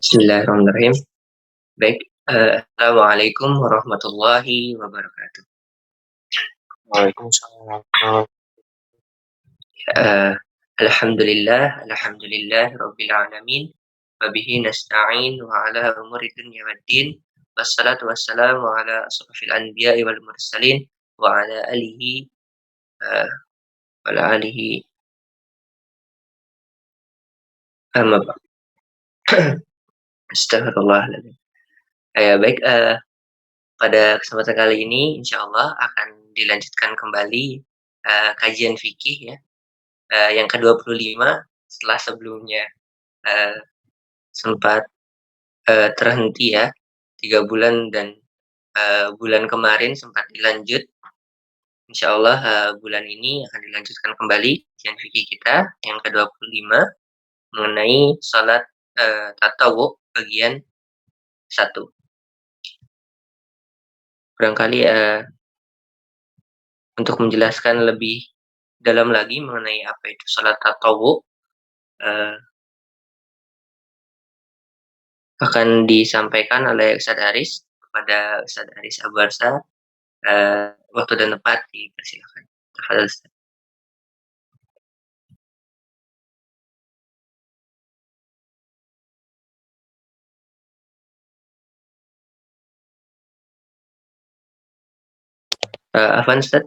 Bismillahirrahmanirrahim. Baik, assalamualaikum warahmatullahi wabarakatuh. Waalaikumsalam. Eh, alhamdulillah rabbil alamin. Wa bihi nasta'in wa ala umuri dunya waddin. Wassalatu wassalamu ala asrafil anbiya'i wal mursalin wa ala alihi eh, wa ala alihi amma ba'd. Astaghfirullahaladzim. Baik, pada kesempatan kali ini insyaallah akan dilanjutkan kembali kajian fikih ya. Yang ke-25 setelah sebelumnya uh, sempat terhenti ya 3 bulan dan bulan kemarin sempat dilanjut. Insya Allah bulan ini akan dilanjutkan kembali kajian fikih kita yang ke-25 mengenai salat tatawwu bagian 1. Barangkali untuk menjelaskan lebih dalam lagi mengenai apa itu salat tatawwu akan disampaikan oleh Ustadz Aris kepada Ustadz Aris Abarsa. Waktu dan tempat dipersilakan. Tafadhal Ustaz. Afwan Ustaz,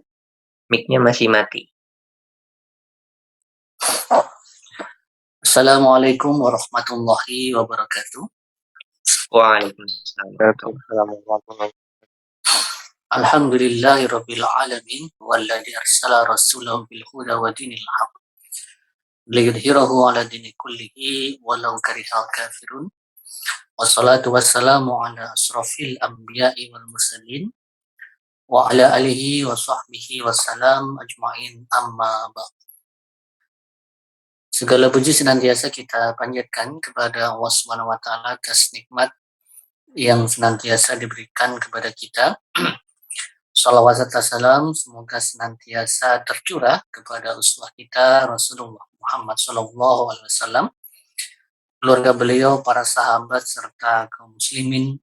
mic-nya masih mati. Assalamualaikum warahmatullahi wabarakatuh. Waalaikumsalam. Alhamdulillahirabbil alamin walladzi arsala rasulahu bil huda wa dinil haq liyudhhirahu 'ala dini kullihi walau karihal kafirun. Wassalatu wassalamu ala asrafil anbiya'i wal mursalin wa ala alihi wa sahbihi wassalam ajma'in amma ba'd. Segala puji senantiasa kita panjatkan kepada Allah Subhanahu wa taala atas nikmat yang senantiasa diberikan kepada kita. Salawat serta salam semoga senantiasa tercurah kepada uswah kita Rasulullah Muhammad SAW, keluarga beliau, para sahabat serta kaum muslimin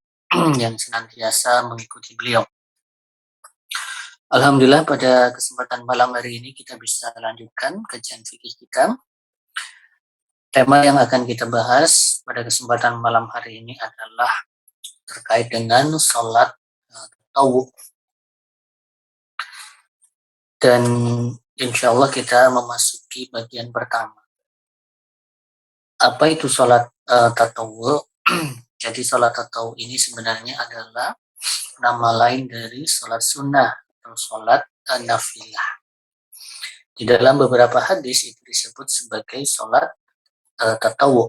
yang senantiasa mengikuti beliau. Alhamdulillah pada kesempatan malam hari ini kita bisa lanjutkan kajian fikih kita. Tema yang akan kita bahas pada kesempatan malam hari ini adalah terkait dengan sholat tatawwu. Dan insya Allah kita memasuki bagian pertama. Apa itu sholat tatawwu? Jadi sholat tatawwu ini sebenarnya adalah nama lain dari sholat sunnah atau sholat nafilah. Di dalam beberapa hadis itu disebut sebagai sholat tatawwu.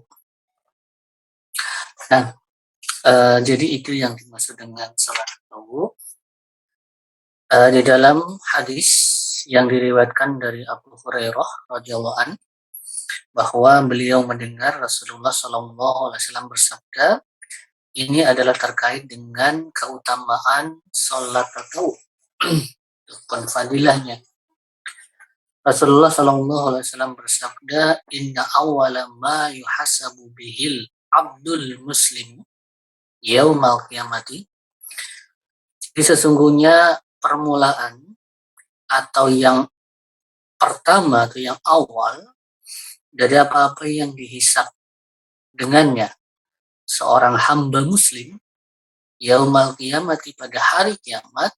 Nah, jadi itu yang dimaksud dengan sholat tatawwu. Di dalam hadis yang diriwayatkan dari Abu Hurairah radhiyallahu anhu bahwa beliau mendengar Rasulullah SAW bersabda, ini adalah terkait dengan keutamaan sholat tatawwu, fadilahnya. Rasulullah SAW bersabda, inna awwala ma yuhasabu bihil abdul muslim yaumal qiyamati. Jadi sesungguhnya permulaan atau yang pertama atau yang awal dari apa-apa yang dihisab dengannya seorang hamba muslim yaumal qiyamati pada hari kiamat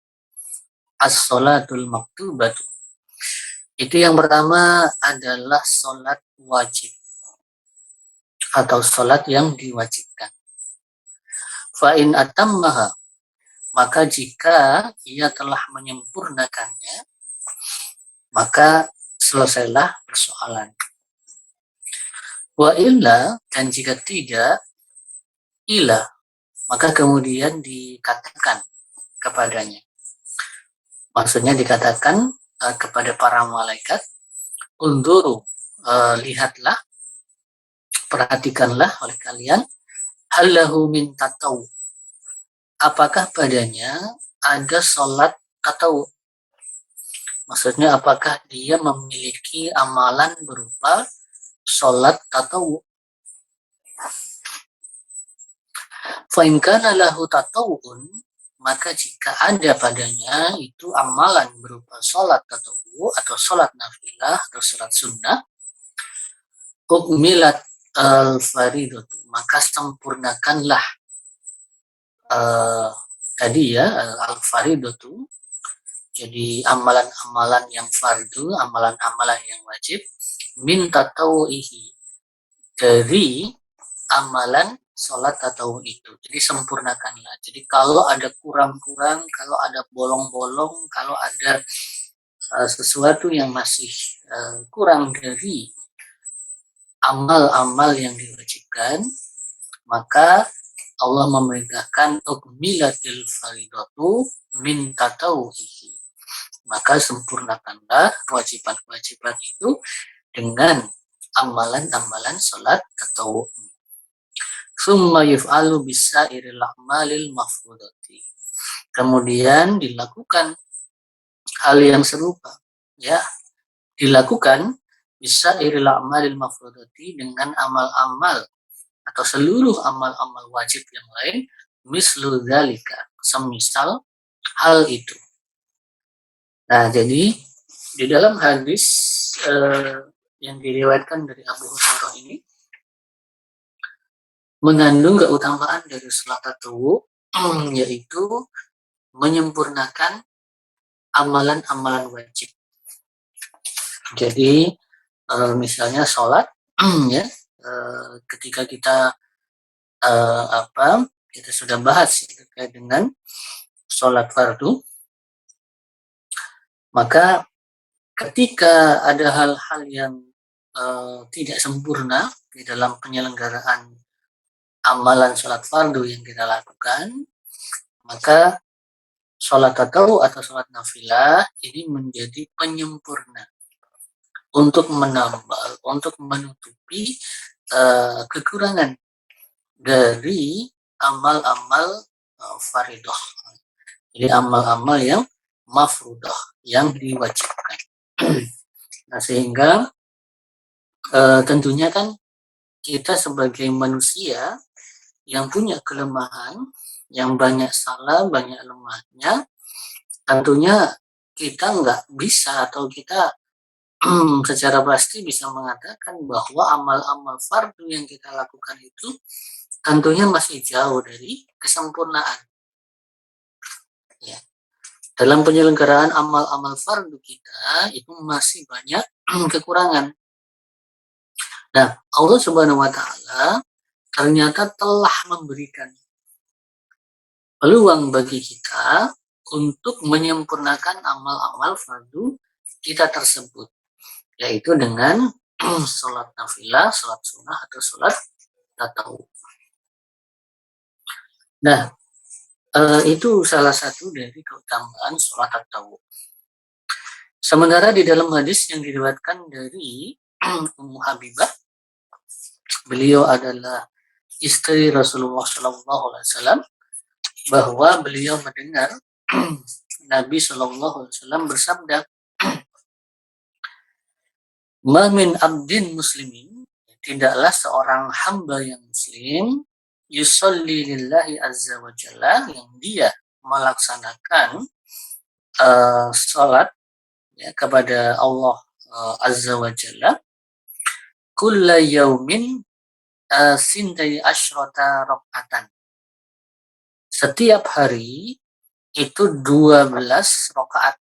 as-sholatul maktubatu. Itu yang pertama adalah sholat wajib atau sholat yang diwajibkan. Fa'in atammaha, maka jika ia telah menyempurnakannya, maka selesailah persoalan. Wa illa, dan jika tidak, ila, maka kemudian dikatakan kepadanya. Maksudnya dikatakan kepada para malaikat, unduru, lihatlah, perhatikanlah oleh kalian, halahu min tatawwu, apakah padanya ada sholat tatawwu. Maksudnya apakah dia memiliki amalan berupa sholat tatawwu. Fa in kana lahu tatawun, maka jika ada padanya itu amalan berupa sholat tatawu atau sholat nafilah atau sholat sunnah, ukmilat al-faridatu, maka sempurnakanlah tadi ya al-faridatu, jadi amalan-amalan yang fardu, amalan-amalan yang wajib, min tatawuihi, dari amalan sholat tatawu itu. Jadi sempurnakanlah. Jadi kalau ada kurang-kurang, kalau ada bolong-bolong, kalau ada sesuatu yang masih kurang dari amal-amal yang diwajibkan, maka Allah memerintahkan ukmilatil faridatu min tatawuihi. Maka sempurnakanlah kewajiban-kewajiban itu dengan amalan-amalan sholat tatawu. Summa yuf'alu bisairil a'malil mafrudati. Kemudian dilakukan hal yang serupa, ya, dilakukan bisairil a'malil mafrudati, dengan amal-amal atau seluruh amal-amal wajib yang lain, mislu dzalika, semisal hal itu. Nah, jadi di dalam hadis yang diriwayatkan dari Abu Hurairah ini mengandung keutamaan dari salat tatawu, yaitu menyempurnakan amalan-amalan wajib. Jadi misalnya sholat, ya, ketika kita kita sudah bahas terkait dengan sholat fardu, maka ketika ada hal-hal yang tidak sempurna di dalam penyelenggaraan amalan sholat fardu yang kita lakukan, maka sholat tatawu atau sholat nafilah ini menjadi penyempurna untuk menambal, untuk menutupi kekurangan dari amal-amal faridah. Jadi amal-amal yang mafrudah, yang diwajibkan. Nah, sehingga tentunya kan kita sebagai manusia yang punya kelemahan, yang banyak salah, banyak lemahnya, tentunya kita nggak bisa atau kita secara pasti bisa mengatakan bahwa amal-amal fardu yang kita lakukan itu tentunya masih jauh dari kesempurnaan. Ya. Dalam penyelenggaraan amal-amal fardu kita itu masih banyak kekurangan. Nah, Allah Subhanahu wa Ta'ala ternyata telah memberikan peluang bagi kita untuk menyempurnakan amal-amal fardu kita tersebut, yaitu dengan sholat nafilah, sholat sunnah, atau sholat tatawu. Nah, itu salah satu dari keutamaan sholat tatawu. Sementara di dalam hadis yang diriwayatkan dari Ummu Habibah, beliau adalah istri Rasulullah SAW, bahwa beliau mendengar Nabi SAW bersabda, "Ma min abdin muslimin", tidaklah seorang hamba yang muslim, yusolli lillahi azza wa jalla, yang dia melaksanakan salat ya, kepada Allah azza wa jalla, kulla yaumin sintai asyrata rakaatan, setiap hari itu 12 rakaat.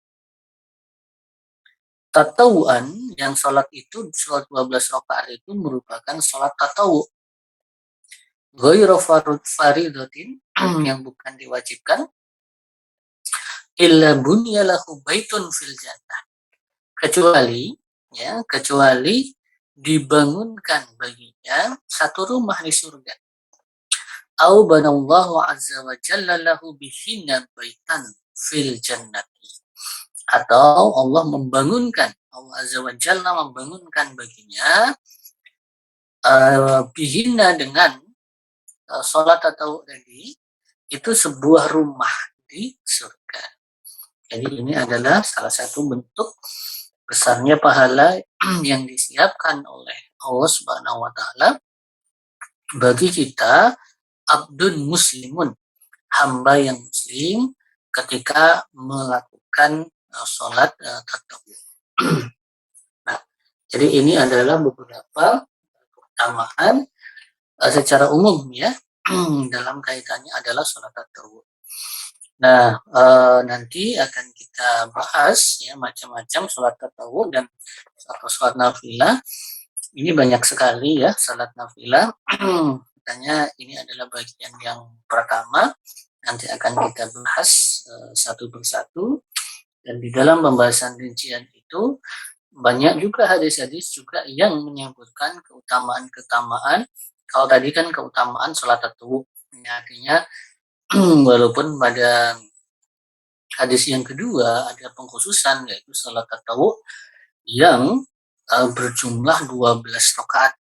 Tatawuan, yang salat itu, salat 12 rakaat itu merupakan salat tatawu. Ghairu faridatin, yang bukan diwajibkan, illa bunyalahu baitun fil jannah, kecuali dibangunkan baginya satu rumah di surga. Au banallahu azza wa jalla lahu bihinna baitan fil jannati, atau Allah azza wa jalla membangunkan baginya bihinna, dengan sholat atau tadi itu, sebuah rumah di surga. Jadi ini adalah salah satu bentuk besarnya pahala yang disiapkan oleh Allah Subhanahu wa Ta'ala bagi kita abdun muslimun, hamba yang muslim ketika melakukan sholat tatawuf. Nah, jadi ini adalah beberapa keutamaan secara umum ya dalam kaitannya adalah sholat tatawuf. Nah, nanti akan kita bahas ya macam-macam sholat tatawuf dan atau sholat nafilah. Ini banyak sekali ya sholat nafilah. Katanya ini adalah bagian yang pertama. Nanti akan kita bahas satu persatu. Dan di dalam pembahasan rincian itu banyak juga hadis-hadis juga yang menyebutkan keutamaan-keutamaan. Kalau tadi kan keutamaan sholat tatawuf, artinya walaupun pada hadis yang kedua ada pengkhususan yaitu sholat tatawuf yang berjumlah 12 rakaat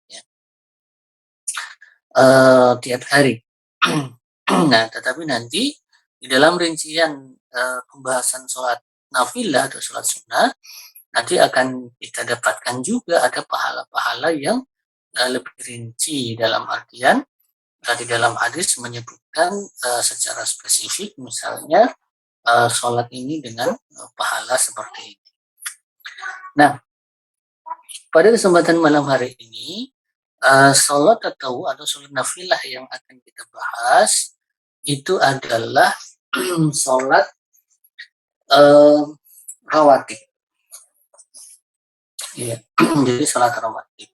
ya, tiap hari. Nah, tetapi nanti di dalam rincian pembahasan sholat nafilah atau sholat sunnah nanti akan kita dapatkan juga ada pahala-pahala yang lebih rinci dalam artian di dalam hadis menyebutkan secara spesifik misalnya sholat ini dengan pahala seperti ini. Nah, pada kesempatan malam hari ini sholat tatawuf atau sholat nafilah yang akan kita bahas itu adalah sholat rawatib. Ya, jadi sholat rawatib.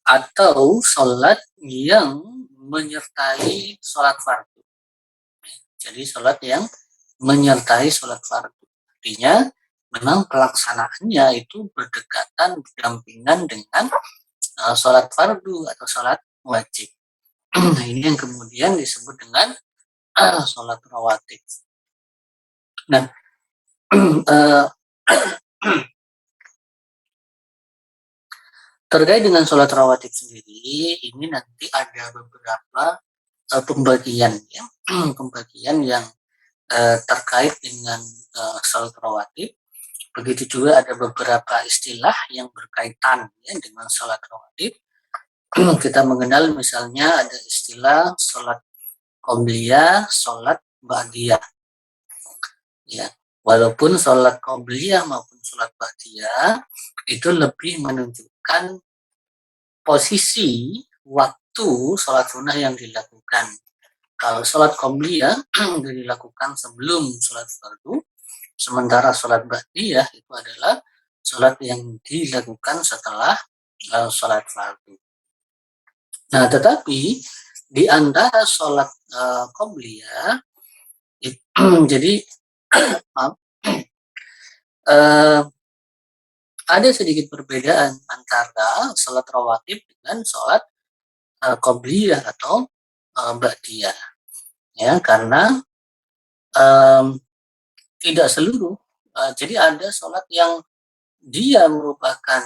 Atau sholat yang menyertai sholat fardu. Jadi sholat yang menyertai sholat fardu. Artinya memang pelaksanaannya itu berdekatan, berdampingan dengan sholat fardu atau sholat wajib. Nah, ini yang kemudian disebut dengan sholat rawatib. Nah, terkait dengan sholat rawatib sendiri, ini nanti ada beberapa pembagian ya, pembagian yang terkait dengan sholat rawatib. Begitu juga ada beberapa istilah yang berkaitan ya, dengan sholat rawatib. Kita mengenal misalnya ada istilah sholat qobliyah, sholat ba'diyah. Ya, walaupun sholat qobliyah maupun sholat ba'diyah itu lebih menunjukkan posisi waktu sholat sunnah yang dilakukan. Kalau sholat qobliyah dilakukan sebelum sholat fardu, sementara sholat ba'diyah itu adalah sholat yang dilakukan setelah sholat fardu. Nah, tetapi di antara sholat qobliyah jadi ada sedikit perbedaan antara sholat rawatib dengan sholat qobliyah atau ba'diyah. Ya, karena tidak seluruh. Jadi ada sholat yang dia merupakan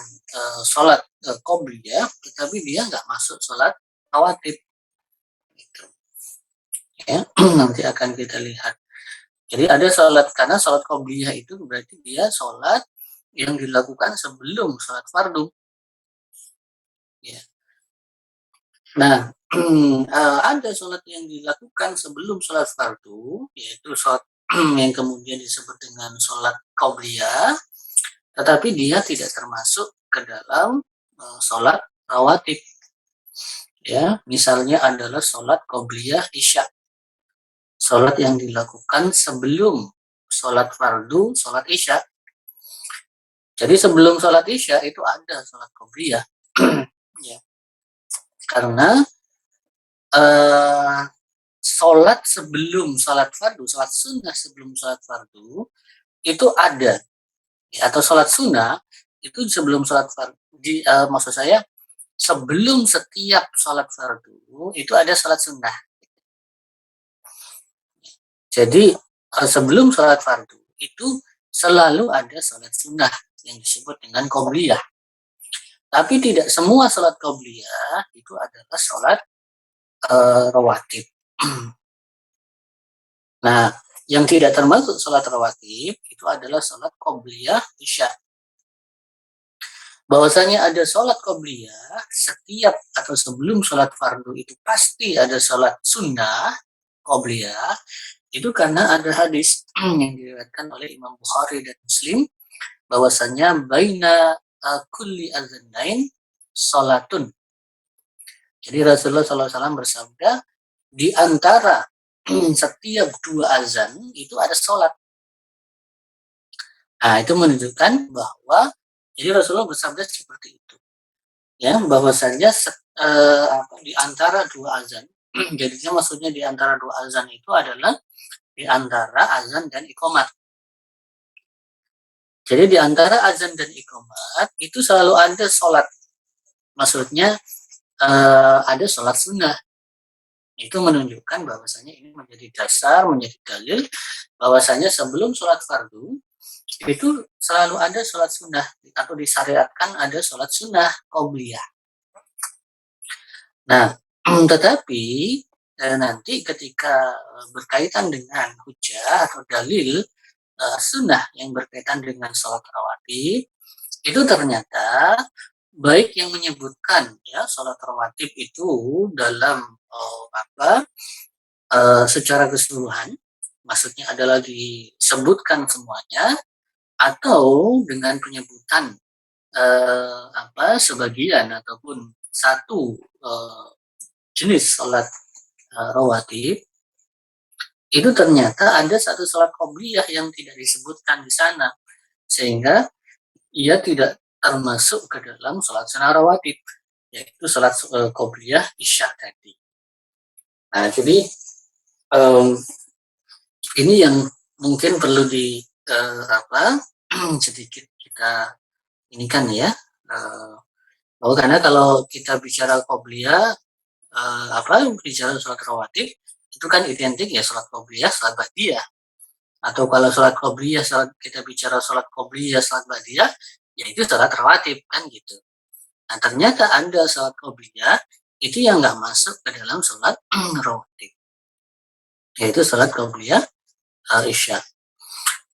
sholat qobliyah, tetapi dia nggak masuk sholat rawatib. Gitu. Ya, nanti akan kita lihat. Jadi ada sholat, karena sholat qobliyah itu berarti dia sholat yang dilakukan sebelum sholat fardu. Ya. Nah, ada sholat yang dilakukan sebelum sholat fardu, yaitu sholat yang kemudian disebut dengan sholat qobliyah, tetapi dia tidak termasuk ke dalam sholat rawatib. Ya, misalnya adalah sholat qobliyah isya, sholat yang dilakukan sebelum sholat fardu, sholat isya. Jadi sebelum sholat isya itu ada sholat qobliyah. Ya. Karena sholat sebelum sholat fardu, sholat sunnah sebelum sholat fardu itu ada. Ya, atau sholat sunnah itu sebelum sholat fardu, maksud saya sebelum setiap sholat fardu itu ada sholat sunnah. Jadi sebelum sholat fardu itu selalu ada sholat sunnah yang disebut dengan qobliyah. Tapi tidak semua sholat qobliyah itu adalah sholat rawatib. Nah, yang tidak termasuk sholat rawatib itu adalah sholat qobliyah isya. bahwasanya ada sholat qobliyah setiap atau sebelum sholat fardu itu pasti ada sholat sunnah qobliyah, itu karena ada hadis yang diriwayatkan oleh Imam Bukhari dan Muslim bahwasanya baina kulli adzanain sholatun. Jadi Rasulullah SAW bersabda, di antara setiap dua azan itu ada sholat. Nah, itu menunjukkan bahwa jadi Rasulullah bersabda seperti itu. Ya, bahwasanya di antara dua azan, jadinya maksudnya di antara dua azan itu adalah di antara azan dan iqamat. Jadi di antara azan dan iqamat itu selalu ada sholat. Maksudnya ada sholat sunnah. Itu menunjukkan bahwasanya ini menjadi dasar, menjadi dalil bahwasanya sebelum sholat fardu itu selalu ada sholat sunnah atau disyariatkan ada sholat sunnah qobliyah. Nah, tetapi nanti ketika berkaitan dengan hujah atau dalil sunnah yang berkaitan dengan sholat rawatib, itu ternyata baik yang menyebutkan ya sholat rawatib itu dalam secara keseluruhan, maksudnya adalah disebutkan semuanya, atau dengan penyebutan sebagian ataupun satu jenis sholat rawatib, itu ternyata ada satu sholat qobliyah yang tidak disebutkan di sana, sehingga ia tidak termasuk ke dalam sholat sunnah rawatib, yaitu sholat qobliyah isya tadi. Nah, jadi ini yang mungkin perlu di sedikit kita ini kan ya, bahwa karena kalau kita bicara qobliyah bicara sholat rawatib itu kan identik ya sholat qobliyah, sholat ba'diyah. Atau kalau sholat qobliyah, kita bicara sholat qobliyah, sholat ba'diyah, ya itu sholat rawatib kan gitu. Nah, ternyata ada sholat qobliyah itu yang nggak masuk ke dalam sholat rawatib, yaitu sholat qobliyah isya.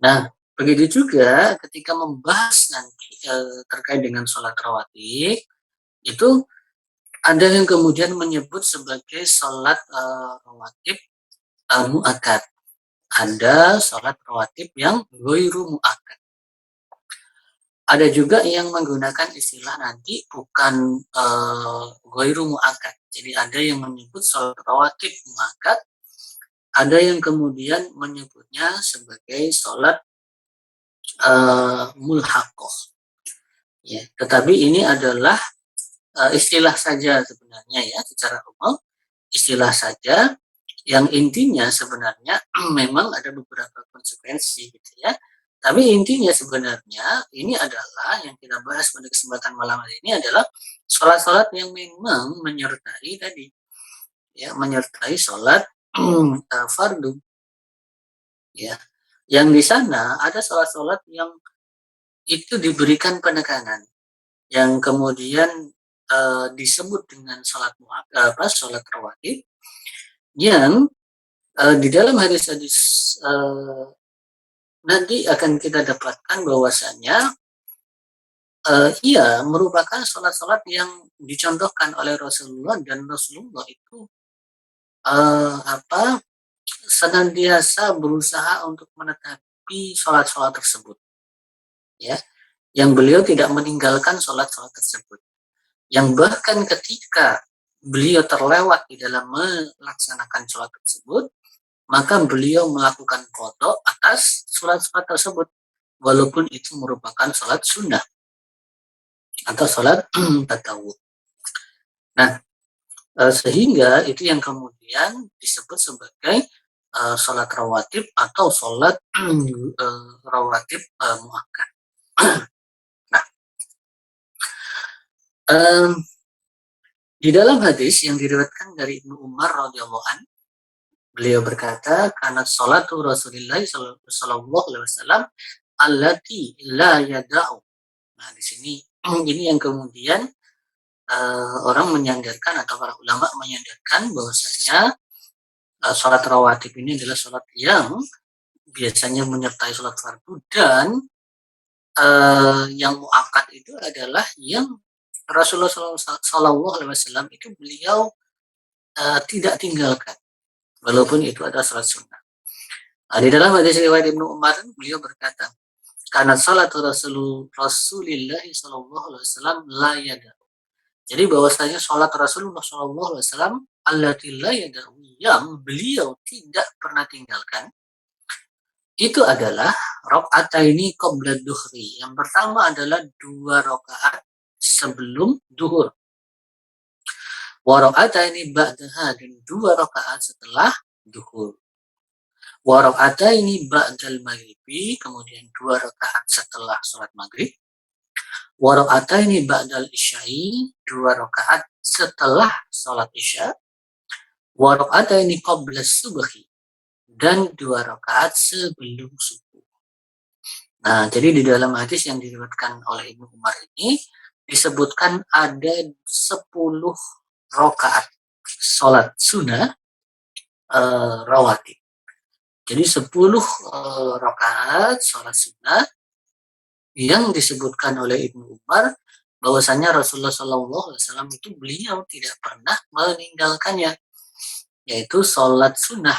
Nah, begitu juga ketika membahas nanti terkait dengan sholat rawatib, itu ada yang kemudian menyebut sebagai sholat rawatib mu'akkad. Ada sholat rawatib yang ghairu mu'akkad. Ada juga yang menggunakan istilah nanti bukan ghairu mu'akkad. Jadi ada yang menyebut sholat rawatib mu'akkad, ada yang kemudian menyebutnya sebagai sholat mulhaqoh. Ya, tetapi ini adalah istilah saja sebenarnya ya, secara umum istilah saja, yang intinya sebenarnya memang ada beberapa konsekuensi gitu ya. Tapi intinya sebenarnya ini adalah yang kita bahas pada kesempatan malam hari ini adalah sholat-sholat yang memang menyertai tadi ya, menyertai sholat fardu ya. Yang di sana ada sholat-sholat yang itu diberikan penekanan, yang kemudian disebut dengan sholat rawatib, yang di dalam hadis-hadis nanti akan kita dapatkan bahwasanya ia merupakan sholat-sholat yang dicontohkan oleh Rasulullah, dan Rasulullah itu senantiasa berusaha untuk menetapi sholat-sholat tersebut, ya, yang beliau tidak meninggalkan sholat-sholat tersebut, yang bahkan ketika beliau terlewat di dalam melaksanakan sholat tersebut, maka beliau melakukan qada atas sholat-sholat tersebut, walaupun itu merupakan sholat sunnah atau sholat tatawwu. Nah, sehingga itu yang kemudian disebut sebagai sholat rawatib atau sholat rawatib muakkad. Nah, di dalam hadis yang diriwayatkan dari Ibnu Umar radhiyallahu an, beliau berkata, karena sholatu Rasulullah sallallahu alaihi wasallam allati la yada'u. Nah, di sini ini yang kemudian orang menyandarkan atau para ulama menyandarkan bahwasanya sholat rawatib ini adalah sholat yang biasanya menyertai sholat fardu dan yang muakkad itu adalah yang Rasulullah Shallallahu Alaihi Wasallam itu beliau tidak tinggalkan, walaupun itu adalah salat sunnah. Di dalam hadis riwayat Ibnu Umar, beliau berkata, karena salat Rasulullah Shallallahu Alaihi Wasallam la yada. Jadi bahwasanya salat Rasulullah Shallallahu Alaihi Wasallam allati la yada, yang beliau tidak pernah tinggalkan, itu adalah rakaataini qabla duhri. Yang pertama adalah 2 rakaat sebelum duhur. Wa rakaataini ba'daha, dan 2 rakaat setelah duhur. Wa rakaataini ba'dal maghribi, kemudian 2 rakaat setelah salat maghrib. Wa rakaataini ba'dal isya'i, 2 rakaat setelah salat isya. Wa rakaataini qabla subhi, dan 2 rakaat sebelum subuh. Nah, jadi di dalam hadis yang diriwayatkan oleh Ibnu Umar ini disebutkan ada 10 rakaat salat sunnah rawatib. Jadi 10 rakaat salat sunnah yang disebutkan oleh Ibnu Umar bahwasanya Rasulullah Shallallahu Alaihi Wasallam itu beliau tidak pernah meninggalkannya, yaitu salat sunnah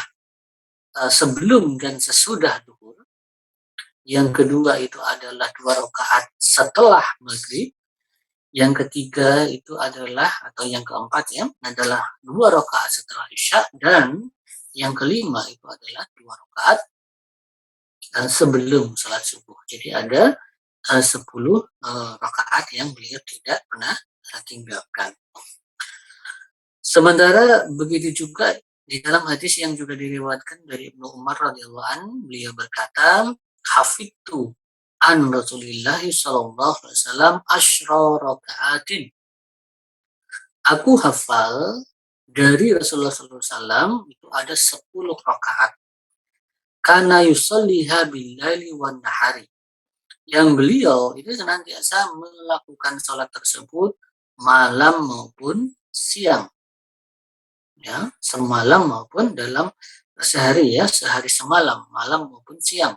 sebelum dan sesudah duhur. Yang kedua itu adalah 2 rakaat setelah maghrib. Yang ketiga itu adalah, atau yang keempat ya, adalah 2 rakaat setelah isya. Dan yang kelima itu adalah 2 rakaat sebelum salat subuh. Jadi ada 10 rakaat yang beliau tidak pernah tinggalkan. Sementara begitu juga di dalam hadis yang juga diriwayatkan dari Ibnu Umar radhiyallahu anhu, beliau berkata, hafidtu an Rasulillah sallallahu alaihi wasallam asyra rakaatin. Aku hafal dari Rasulullah sallallahu alaihi wasallam itu ada 10 rakaat. Kana yusalliha bil-laili wan nahari. Yang beliau itu senantiasa melakukan salat tersebut malam maupun siang. Ya, semalam maupun dalam sehari ya, sehari semalam, malam maupun siang.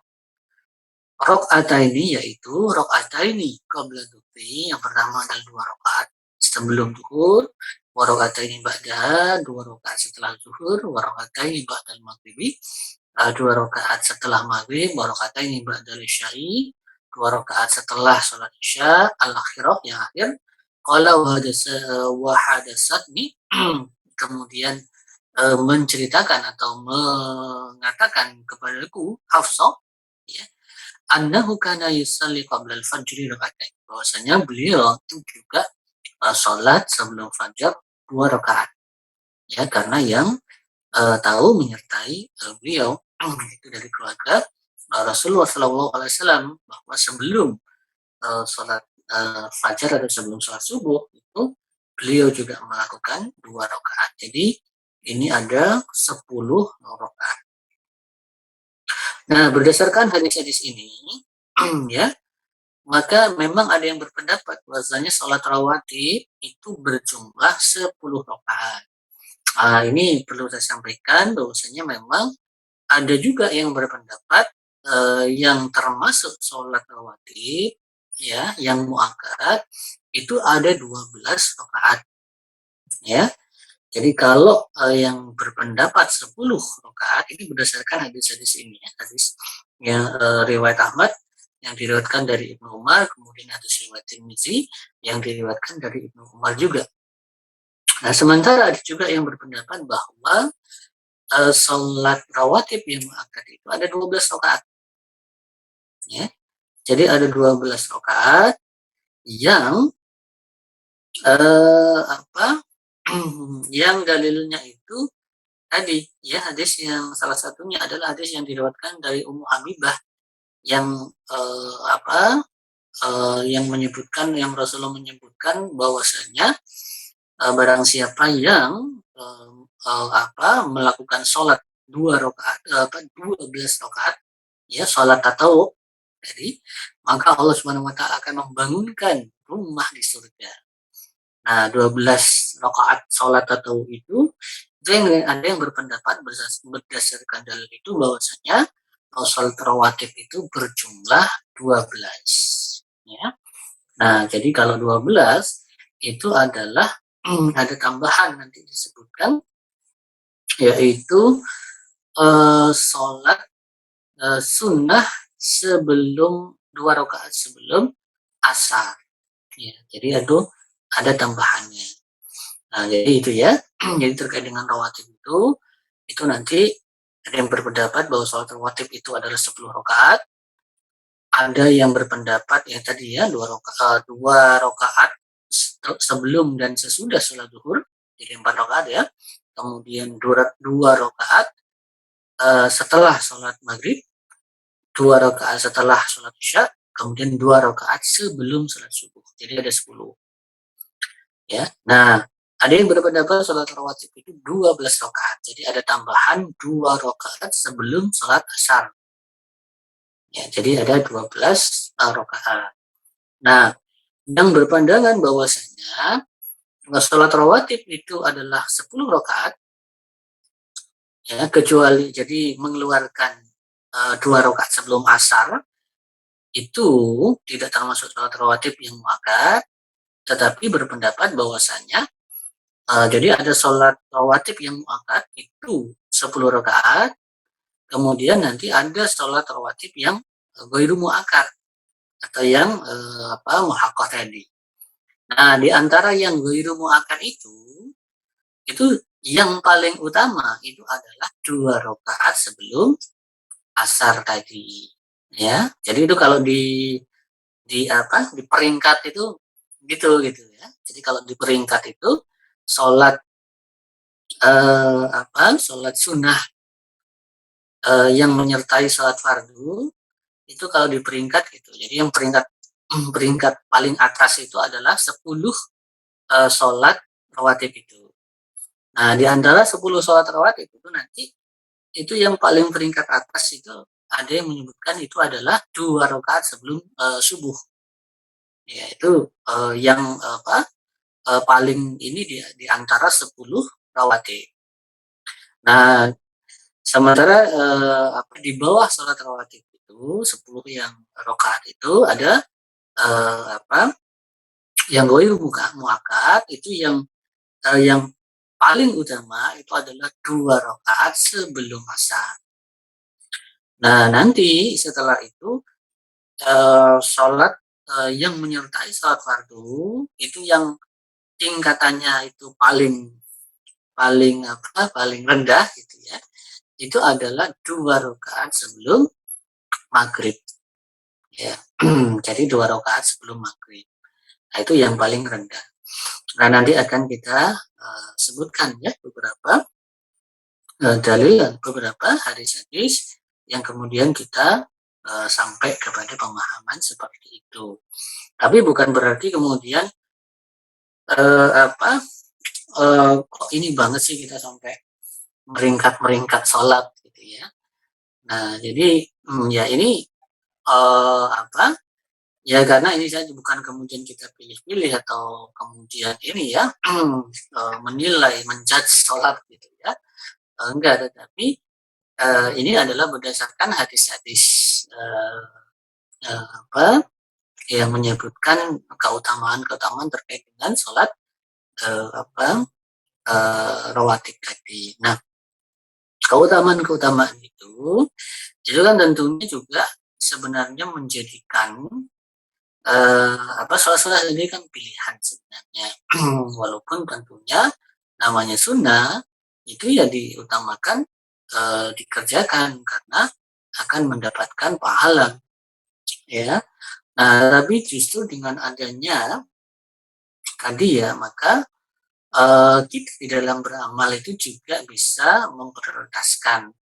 Rakaataini, yaitu rakaataini qabla dhuhri, yang pertama adalah 2 rakaat sebelum zuhur, wa rakaataini ba'da, 2 rakaat setelah zuhur, wa rakaataini ba'dal maghribi, 2 rakaat setelah maghrib, wa rakaataini ba'dal isya'i, 2 rakaat setelah salat isya, al-akhirah yang akhir. Qala wa hadatsatni kemudian menceritakan atau mengatakan kepadaku Hafsah ya, annahu kana yusalli qabla al-fajri rakaatain, bahwasanya beliau itu juga salat sebelum fajar 2 rakaat ya, karena yang tahu menyertai beliau itu dari keluarga Rasulullah Shallallahu Alaihi Wasallam bahwa sebelum salat fajar atau sebelum salat subuh itu beliau juga melakukan 2 rakaat. Jadi ini ada 10 rakaat. Nah, berdasarkan hadis-hadis ini ya, maka memang ada yang berpendapat bahwasanya salat rawatib itu berjumlah 10 rakaat. Ini perlu saya sampaikan bahwasanya memang ada juga yang berpendapat yang termasuk salat rawatib ya, yang muakkad itu ada 12 rakaat ya. Jadi kalau yang berpendapat 10 rakaat ini berdasarkan hadis-hadis ini ya, hadis yang riwayat Ahmad yang diriwayatkan dari Ibnu Umar, kemudian hadis riwayat Tirmizi yang diriwayatkan dari Ibnu Umar juga. Nah, sementara ada juga yang berpendapat bahwa salat rawatib yang muakkad itu ada 12 rakaat. Ya. Jadi ada 12 rakaat yang yang dalilnya itu tadi ya, hadis yang salah satunya adalah hadis yang diriwayatkan dari Ummu Habibah yang yang menyebutkan, yang Rasulullah menyebutkan bahwasanya barang siapa yang melakukan sholat 12 rakaat ya, sholat tatawwu, jadi maka Allah Subhanahu wa taala akan membangunkan rumah di surga. Nah, 12 rakaat sholat tatawwu itu yang ada yang berpendapat berdasarkan dalil itu bahwasanya sholat rawatib itu berjumlah 12. ya. Nah, jadi kalau 12 itu adalah ada tambahan nanti disebutkan, yaitu sholat sunnah sebelum 2 rakaat sebelum asar. Ya, jadi ada tambahannya. Nah, jadi itu ya. Jadi terkait dengan rawatib itu nanti ada yang berpendapat bahwa sholat rawatib itu adalah 10 rakaat. Ada yang berpendapat ya tadi ya 2 rakaat sebelum dan sesudah sholat zuhur, jadi 4 rakaat ya. Kemudian 2 rakaat setelah sholat maghrib, 2 rakaat setelah sholat isya, kemudian 2 rakaat sebelum sholat subuh. Jadi ada 10. Ya. Nah, ada yang berpendapat sholat rawatib itu 12 rakaat. Jadi ada tambahan 2 rakaat sebelum sholat asar. Ya, jadi ada 12 rakaat. Nah, yang berpandangan bahwasanya sholat rawatib itu adalah 10 rakaat, ya, kecuali jadi mengeluarkan 2 rakaat sebelum asar, itu tidak termasuk sholat rawatib yang muakkad, tetapi berpendapat bahwasanya jadi ada sholat rawatib yang muakkad itu 10 rakaat, kemudian nanti ada sholat rawatib yang ghairu muakkad atau yang muhaqqaq tadi. Nah, di antara yang ghairu muakkad itu yang paling utama itu adalah 2 rakaat sebelum asar tadi. Ya, jadi itu kalau di peringkat itu gitu ya. Jadi kalau di peringkat itu sholat sholat sunnah yang menyertai sholat fardu itu kalau di peringkat gitu. Jadi yang peringkat paling atas itu adalah 10 sholat rawatib itu. Nah, di antara 10 sholat rawatib itu nanti itu yang paling peringkat atas itu ada yang menyebutkan itu adalah 2 rakaat sebelum subuh. Ya, itu yang paling ini di antara 10 rawatib. Nah, sementara di bawah sholat rawatib itu 10 yang rakaat itu ada yang ghairu muakkad itu yang paling utama itu adalah 2 rakaat sebelum asar. Nah, nanti setelah itu sholat yang menyertai sholat fardu itu yang tingkatannya itu paling rendah gitu ya. Itu adalah 2 rakaat sebelum maghrib. Ya. Jadi 2 rakaat sebelum maghrib. Nah, itu yang paling rendah. Nah, nanti akan kita sebutkan ya beberapa dalil, beberapa hadis-hadis yang kemudian kita sampai kepada pemahaman seperti itu. Tapi bukan berarti kemudian kok ini banget sih kita sampai meringkat sholat gitu ya. Nah, jadi ya ini ya karena ini saya bukan kemudian kita pilih-pilih atau kemudian ini ya menilai, menjudge sholat gitu ya. Enggak, tetapi ini adalah berdasarkan hadis-hadis yang menyebutkan keutamaan terkait dengan sholat rawatib tadi. Nah, keutamaan itu kan tentunya juga sebenarnya menjadikan sholat ini kan pilihan sebenarnya. Walaupun tentunya namanya sunnah itu ya diutamakan dikerjakan karena akan mendapatkan pahala ya. Nah, tapi justru dengan adanya tadi ya, maka kita di dalam beramal itu juga bisa memprioritaskan.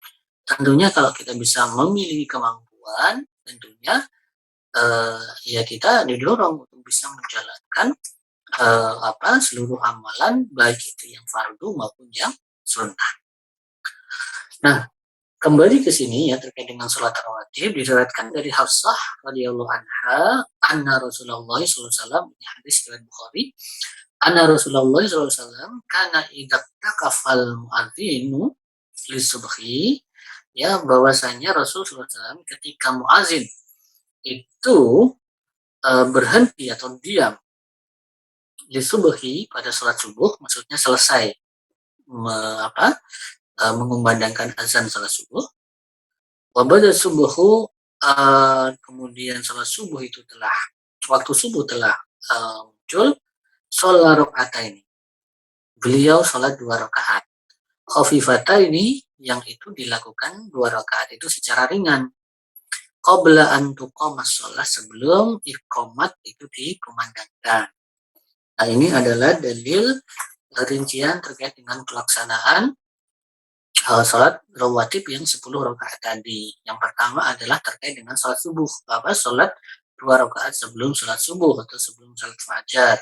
Tentunya kalau kita bisa memilih kemampuan, tentunya ya kita didorong untuk bisa menjalankan seluruh amalan baik itu yang fardu maupun yang sunnah. Nah, kembali ke sini ya terkait dengan sholat rawatib diriwayatkan dari Hafsah radhiyallahu anha anna Rasulullah sallallahu alaihi wasallam, ini hadis riwayat Bukhari, anna Rasulullah sallallahu alaihi wasallam kana idza takafal muadzinu li subhi, ya bahwasanya Rasul sallallahu alaihi wasallam ketika muazin itu berhenti atau diam di subuhi pada sholat subuh, maksudnya selesai mengumandangkan azan sholat subuh. Wabada subuhu, kemudian sholat subuh itu waktu subuh telah muncul, sholat rakaat ini. Beliau sholat 2 rakaat. Khafifata ini yang itu dilakukan 2 rakaat itu secara ringan. Qabla an tuqamas sholat, sebelum iqamat itu dikumandangkan. Nah, ini adalah dalil rincian terkait dengan pelaksanaan sholat rawatib yang 10 rakaat tadi. Yang pertama adalah terkait dengan sholat subuh. Sholat 2 rakaat sebelum sholat subuh atau sebelum sholat fajar.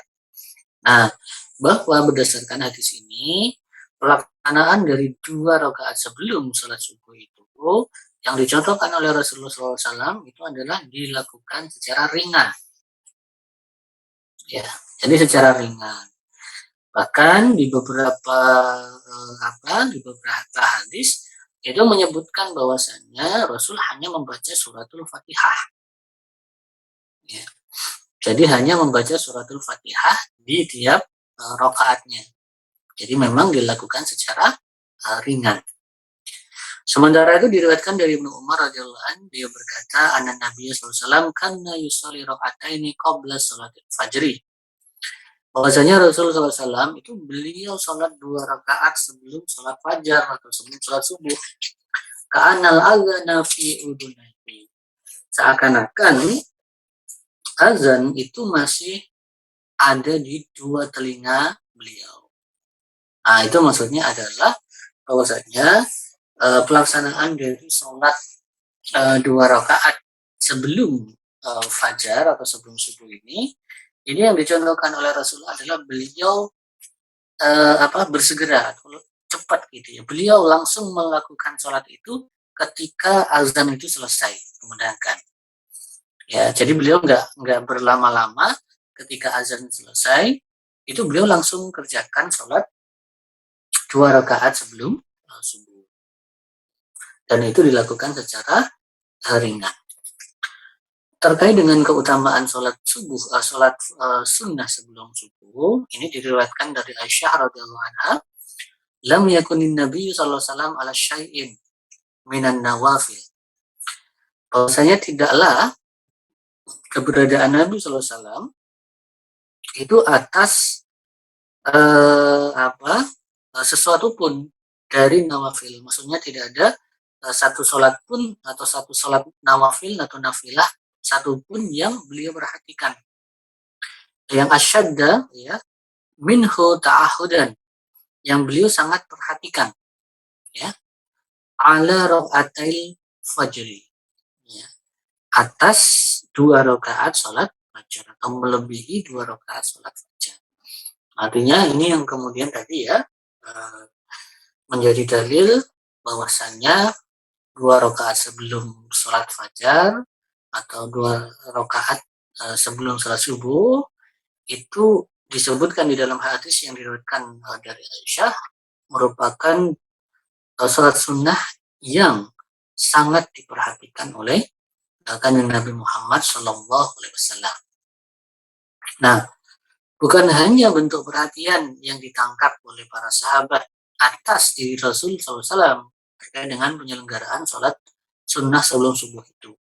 Nah, bahwa berdasarkan hadis ini, pelaksanaan dari 2 rakaat sebelum sholat subuh itu yang dicontohkan oleh Rasulullah SAW itu adalah dilakukan secara ringan. Ya, jadi secara ringan. Bahkan di beberapa hadis itu menyebutkan bahwasannya Rasul hanya membaca suratul Fatihah. Ya. Jadi hanya membaca suratul Fatihah di tiap rakaatnya. Jadi memang dilakukan secara ringan. Sementara itu diriwayatkan dari Ibnu Umar radhiyallahu anhu, dia berkata, anna Nabi sallallahu alaihi wasallam kana yusalli raka'ataini qabla salatil fajri. Bahwasanya Rasulullah SAW itu beliau sholat 2 rakaat sebelum sholat fajar atau sebelum sholat subuh. Ka'anal azana fi udunayhi. Seakan-akan azan itu masih ada di 2 telinga beliau. Nah, itu maksudnya adalah bahwasanya pelaksanaan dari sholat 2 rakaat sebelum fajar atau sebelum subuh ini yang dicontohkan oleh Rasulullah adalah beliau bersegera atau cepat gitu ya. Beliau langsung melakukan sholat itu ketika azan itu selesai kumandangkan. Ya, jadi beliau nggak berlama-lama, ketika azan selesai itu beliau langsung kerjakan sholat 2 rakaat sebelum subuh. Dan itu dilakukan secara ringan. Terkait dengan keutamaan sholat subuh, sholat sunnah sebelum subuh, ini diriwayatkan dari Aisyah radhiyallahu anha, lam yakunin Nabi sallallahu alaihi wasallam ala syai'in minan nawafil. Bahwasanya tidaklah keberadaan Nabi sallallahu alaihi wasallam itu atas sesuatu pun dari nawafil. Maksudnya tidak ada satu sholat pun atau satu sholat nawafil atau nafilah satu pun yang beliau perhatikan. Yang asyadda ya minhu ta'ahudan, yang beliau sangat perhatikan ya, ala raqatil fajri ya, atas 2 rakaat sholat fajar atau melebihi 2 rakaat sholat fajar. Artinya ini yang kemudian tadi ya menjadi dalil bahwasannya 2 rakaat sebelum sholat fajar atau 2 rakaat sebelum sholat subuh itu disebutkan di dalam hadis yang diriwayatkan dari Aisyah merupakan sholat sunnah yang sangat diperhatikan oleh kanjeng Nabi Muhammad Shallallahu Alaihi Wasallam. Nah, bukan hanya bentuk perhatian yang ditangkap oleh para sahabat atas diri Rasul SAW terkait dengan penyelenggaraan sholat sunnah sebelum subuh itu.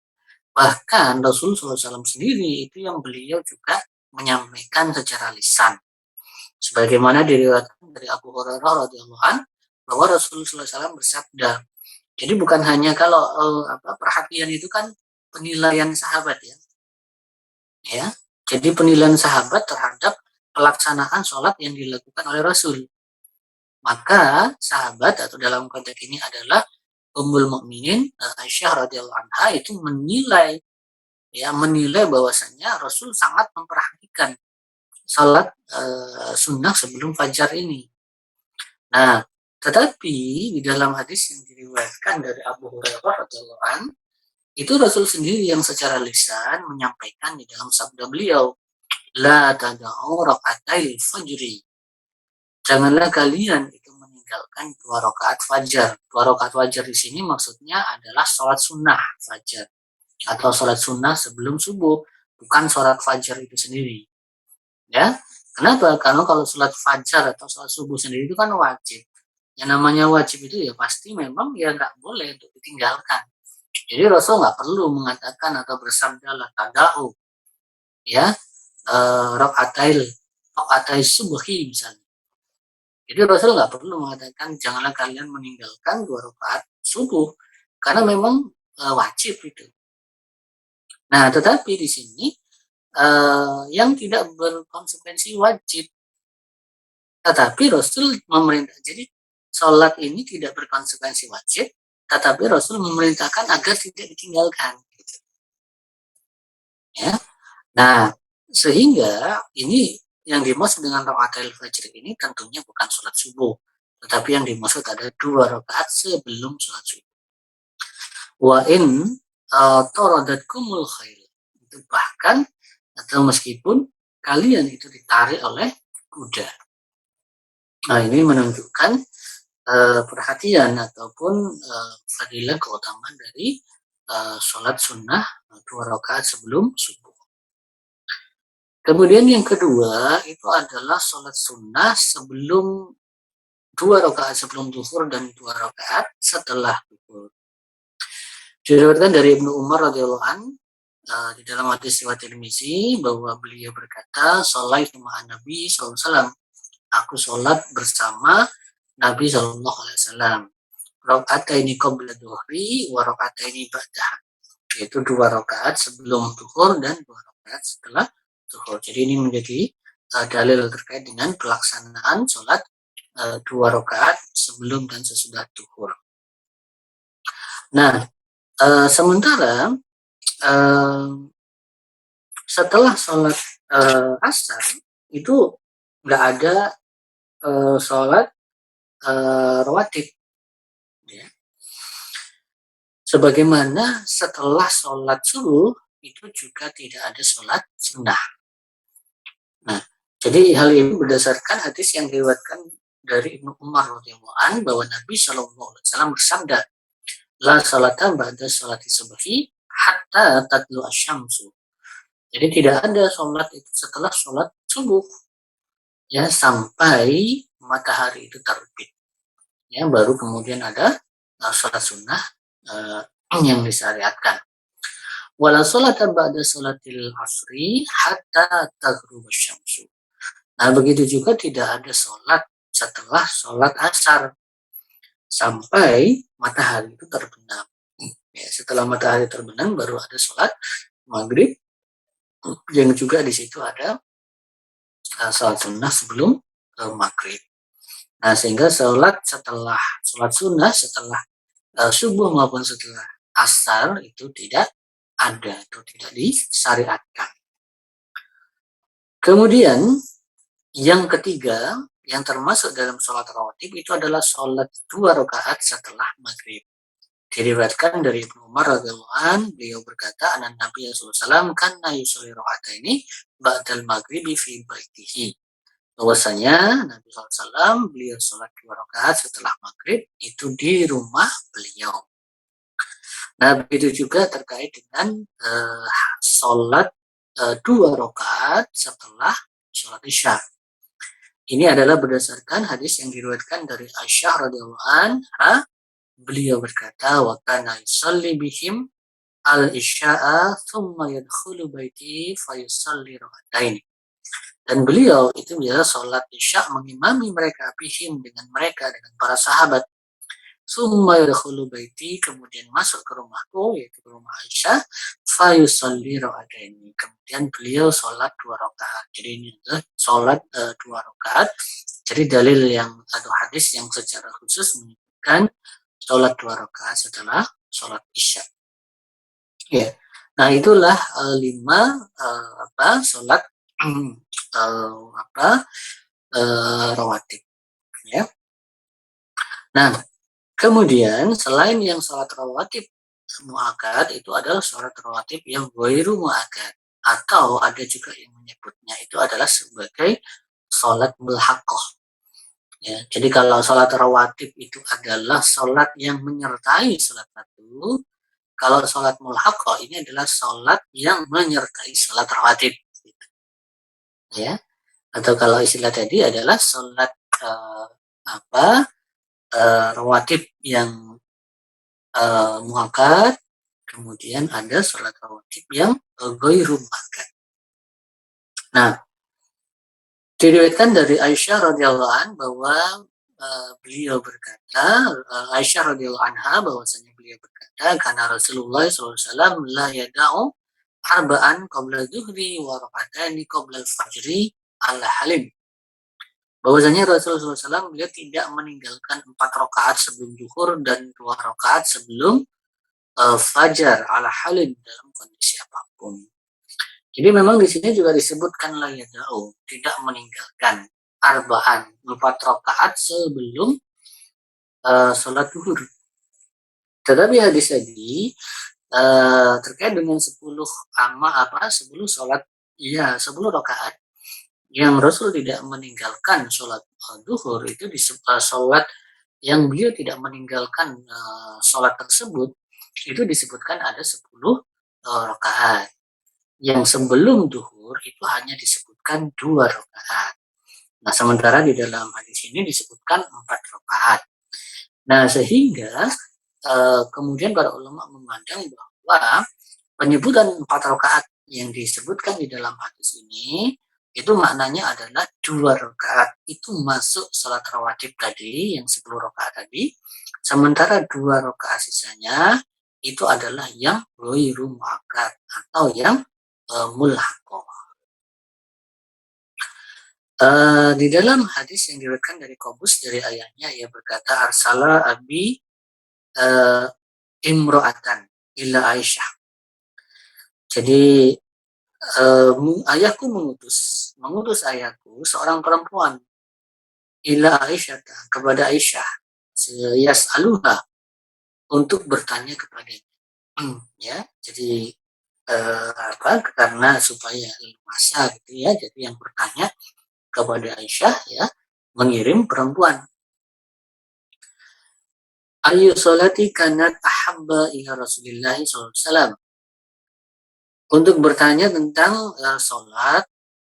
Bahkan Rasul SAW sendiri itu yang beliau juga menyampaikan secara lisan. Sebagaimana diriwayatkan dari Abu Hurairah radhiyallahu anhu bahwa Rasulullah SAW bersabda. Jadi bukan hanya kalau perhatian itu kan penilaian sahabat ya. Ya. Jadi penilaian sahabat terhadap pelaksanaan sholat yang dilakukan oleh Rasul. Maka sahabat atau dalam konteks ini adalah Ummul Mukminin Aisyah radhiyallahu anha itu menilai bahwasannya Rasul sangat memperhatikan salat sunnah sebelum fajar ini. Nah, tetapi di dalam hadis yang diriwayatkan dari Abu Hurairah radhiyallahu anhu itu Rasul sendiri yang secara lisan menyampaikan di dalam sabda beliau, la tada'u raka'atai fajri. Janganlah kalian itu meninggalkan 2 rakaat fajar. 2 rakaat fajar di sini maksudnya adalah sholat sunnah fajar atau sholat sunnah sebelum subuh. bukan sholat fajar itu sendiri. Ya, kenapa? Karena kalau sholat fajar atau sholat subuh sendiri itu kan wajib. Yang namanya wajib itu ya pasti memang ya nggak boleh untuk ditinggalkan. Jadi Rasul nggak perlu mengatakan atau bersabda la tada'u ya rokaatai subhi misalnya. Jadi Rasul nggak perlu mengatakan janganlah kalian meninggalkan 2 rakaat subuh karena memang wajib itu. Nah, tetapi di sini yang tidak berkonsekuensi wajib, tetapi Rasul memerintah. Jadi sholat ini tidak berkonsekuensi wajib, tetapi Rasul memerintahkan agar tidak ditinggalkan. Ya, nah sehingga ini yang dimaksud dengan rakaatil fajr ini tentunya bukan sholat subuh, tetapi yang dimaksud ada 2 rakaat sebelum sholat subuh. Wa in taradatkumul khair, itu bahkan atau meskipun kalian itu ditarik oleh kuda. Nah, ini menunjukkan perhatian ataupun fadilah keutamaan dari sholat sunnah 2 rakaat sebelum subuh. Kemudian yang kedua itu adalah sholat sunnah sebelum 2 rakaat sebelum zuhur dan 2 rakaat setelah zuhur. Diriwayatkan dari Ibnu Umar radhiyallahu an di dalam hadis riwayat Tirmizi bahwa beliau berkata, "Sholaitu ma'an Nabi sallallahu alaihi wasallam." Aku sholat bersama Nabi sallallahu alaihi wasallam. Rakaataini qabla dhuhri wa rakaataini ba'dah. Yaitu 2 rakaat sebelum zuhur dan 2 rakaat setelah zuhur. Jadi ini menjadi dalil terkait dengan pelaksanaan sholat 2 rakaat sebelum dan sesudah zuhur. Nah, sementara setelah sholat asar itu nggak ada sholat rawatib. Ya. Sebagaimana setelah sholat subuh itu juga tidak ada sholat sunnah. Nah, jadi hal ini berdasarkan hadis yang diriwayatkan dari Ibnu Umar radhiyallahu an bahwa Nabi Shallallahu alaihi wasallam bersabda, "La salata ba'da sholati subhi hatta tatlu asyamsu." Jadi tidak ada sholat itu setelah sholat subuh ya sampai matahari itu terbit. Ya, baru kemudian ada sholat sunnah yang disyariatkan. Wala sholata ba'da sholatil asri hatta taghruba syamsu. Nah, begitu juga tidak ada sholat setelah sholat asar sampai matahari itu terbenam. Ya, setelah matahari terbenam baru ada sholat maghrib yang juga di situ ada sholat sunnah sebelum maghrib. Nah, sehingga sholat sunnah setelah subuh maupun setelah asar itu tidak ada, itu tidak disyariatkan. Kemudian yang ketiga yang termasuk dalam sholat rawatib itu adalah sholat 2 rakaat setelah maghrib. Diriwayatkan dari Ibnu Umar radhiyallahu an, beliau berkata, "Anan Nabi sallallahu alaihi wasallam kana yusolli raka'ataini ba'dal maghribi fi baitihi." Bahwasanya Nabi SAW beliau sholat 2 rakaat setelah maghrib itu di rumah beliau. Nah, begitu juga terkait dengan sholat 2 rakaat setelah sholat isya. Ini adalah berdasarkan hadis yang diriwayatkan dari Aisyah radhiyallahu anha. Beliau berkata, "Wa kana yusalli bihim al-isya'a thumma yadkhulu baiti fa yusalli raka'atain." Dan beliau itu biasa sholat isya mengimami mereka bihim dengan mereka dengan para sahabat. Summa yadkhulu baiti, kemudian masuk ke rumahku yaitu ke rumah Aisyah, fa yusalli raka'atain. Kemudian beliau sholat 2 rakaat. Jadi ini adalah sholat 2 rakaat. Jadi dalil yang atau hadis yang secara khusus menyebutkan sholat 2 rakaat setelah sholat isya. Ya. Nah, itulah 5 sholat rawatib. Ya. Nah, kemudian selain yang sholat rawatib muakkad itu adalah sholat rawatib yang ghairu muakkad, atau ada juga yang menyebutnya itu adalah sebagai sholat mulhaqah. Ya, jadi kalau sholat rawatib itu adalah sholat yang menyertai sholat fardu, kalau sholat mulhaqah ini adalah sholat yang menyertai sholat rawatib, gitu. Ya, atau kalau istilah tadi adalah sholat rawatib yang muakkad, kemudian ada sholat rawatib yang ghairu muakkad. Nah, diriwayatkan dari Aisyah radhiyallahu an bahwa beliau berkata, Aisyah radhiyallahu anha bahwasanya beliau berkata, karena Rasulullah SAW la yada'u arba'an qabla dhuhri wa raka'ataini qabla al-fajri ala halim. Bahwasanya Rasulullah SAW beliau tidak meninggalkan 4 rakaat sebelum zuhur dan 2 rakaat sebelum fajar ala halim dalam kondisi apapun. Jadi memang di sini juga disebutkan la yada'u, tidak meninggalkan arba'an 4 rakaat sebelum sholat zuhur. Tetapi hadis tadi terkait dengan 10 sholat, 10 rakaat yang Rasul tidak meninggalkan sholat zuhur, itu sholat yang beliau tidak meninggalkan sholat tersebut, itu disebutkan ada 10 rakaat. Yang sebelum zuhur itu hanya disebutkan 2 rakaat. Nah, sementara di dalam hadis ini disebutkan 4 rakaat. Nah, sehingga kemudian para ulama memandang bahwa penyebutan 4 rakaat yang disebutkan di dalam hadis ini itu maknanya adalah 2 rakaat itu masuk salat rawatib tadi yang 10 rakaat tadi, sementara 2 rakaat sisanya itu adalah yang ghairu muakkad atau yang mulhaqah. Di dalam hadis yang diriwayatkan dari Qabus dari ayahnya, ia berkata, arsala abi imro'atan ila Aisyah. Jadi ayahku mengutus ayahku seorang perempuan ila Aisyah, kepada Aisyah, yas'aluha, untuk bertanya kepadanya. Ya, jadi karena supaya masa gitu ya, jadi yang bertanya kepada Aisyah ya mengirim perempuan. Ayu sholati kanat ahabba ila Rasulillah SAW, untuk bertanya tentang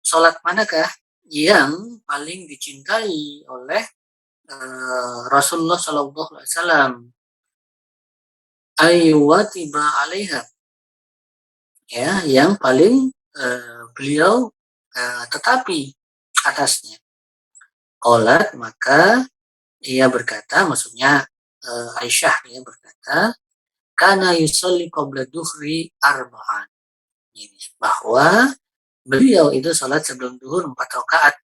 sholat manakah yang paling dicintai oleh Rasulullah SAW. Ayu watiba alaiha, ya, yang paling beliau tetapi atasnya. Qalat, maka ia berkata, maksudnya Aisyah ia berkata, kana yusolli qabla duhri arba'an. Ini bahwa beliau itu salat sebelum duhur 4 rakaat.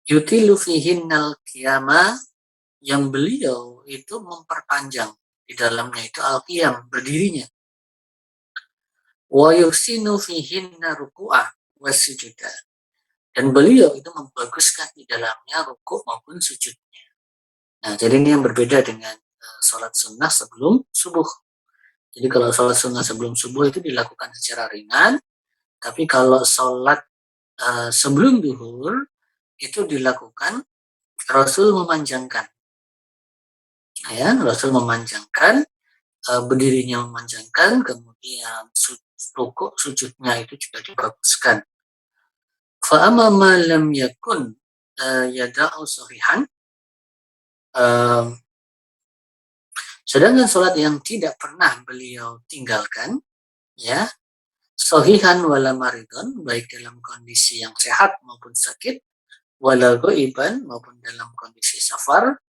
Yutilu fihinnal qiyama, yang beliau itu memperpanjang di dalamnya itu al-qiyam, berdirinya. Wa yusinu fihinna ruku'ah wasujudah, dan beliau itu membaguskan di dalamnya rukuk maupun sujudnya. Nah, jadi ini yang berbeda dengan sholat sunnah sebelum subuh. Jadi kalau sholat sunnah sebelum subuh itu dilakukan secara ringan, tapi kalau sholat sebelum duhur itu dilakukan, Rasul memanjangkan. Ya, Rasul memanjangkan, berdirinya memanjangkan, kemudian rukuk sujudnya itu juga dibaguskan. Fa amma ma lam yakun yada'u sahihan, sedangkan sholat yang tidak pernah beliau tinggalkan, ya, sahihan wala maridon, baik dalam kondisi yang sehat maupun sakit, wala ghaiban, maupun dalam kondisi safar,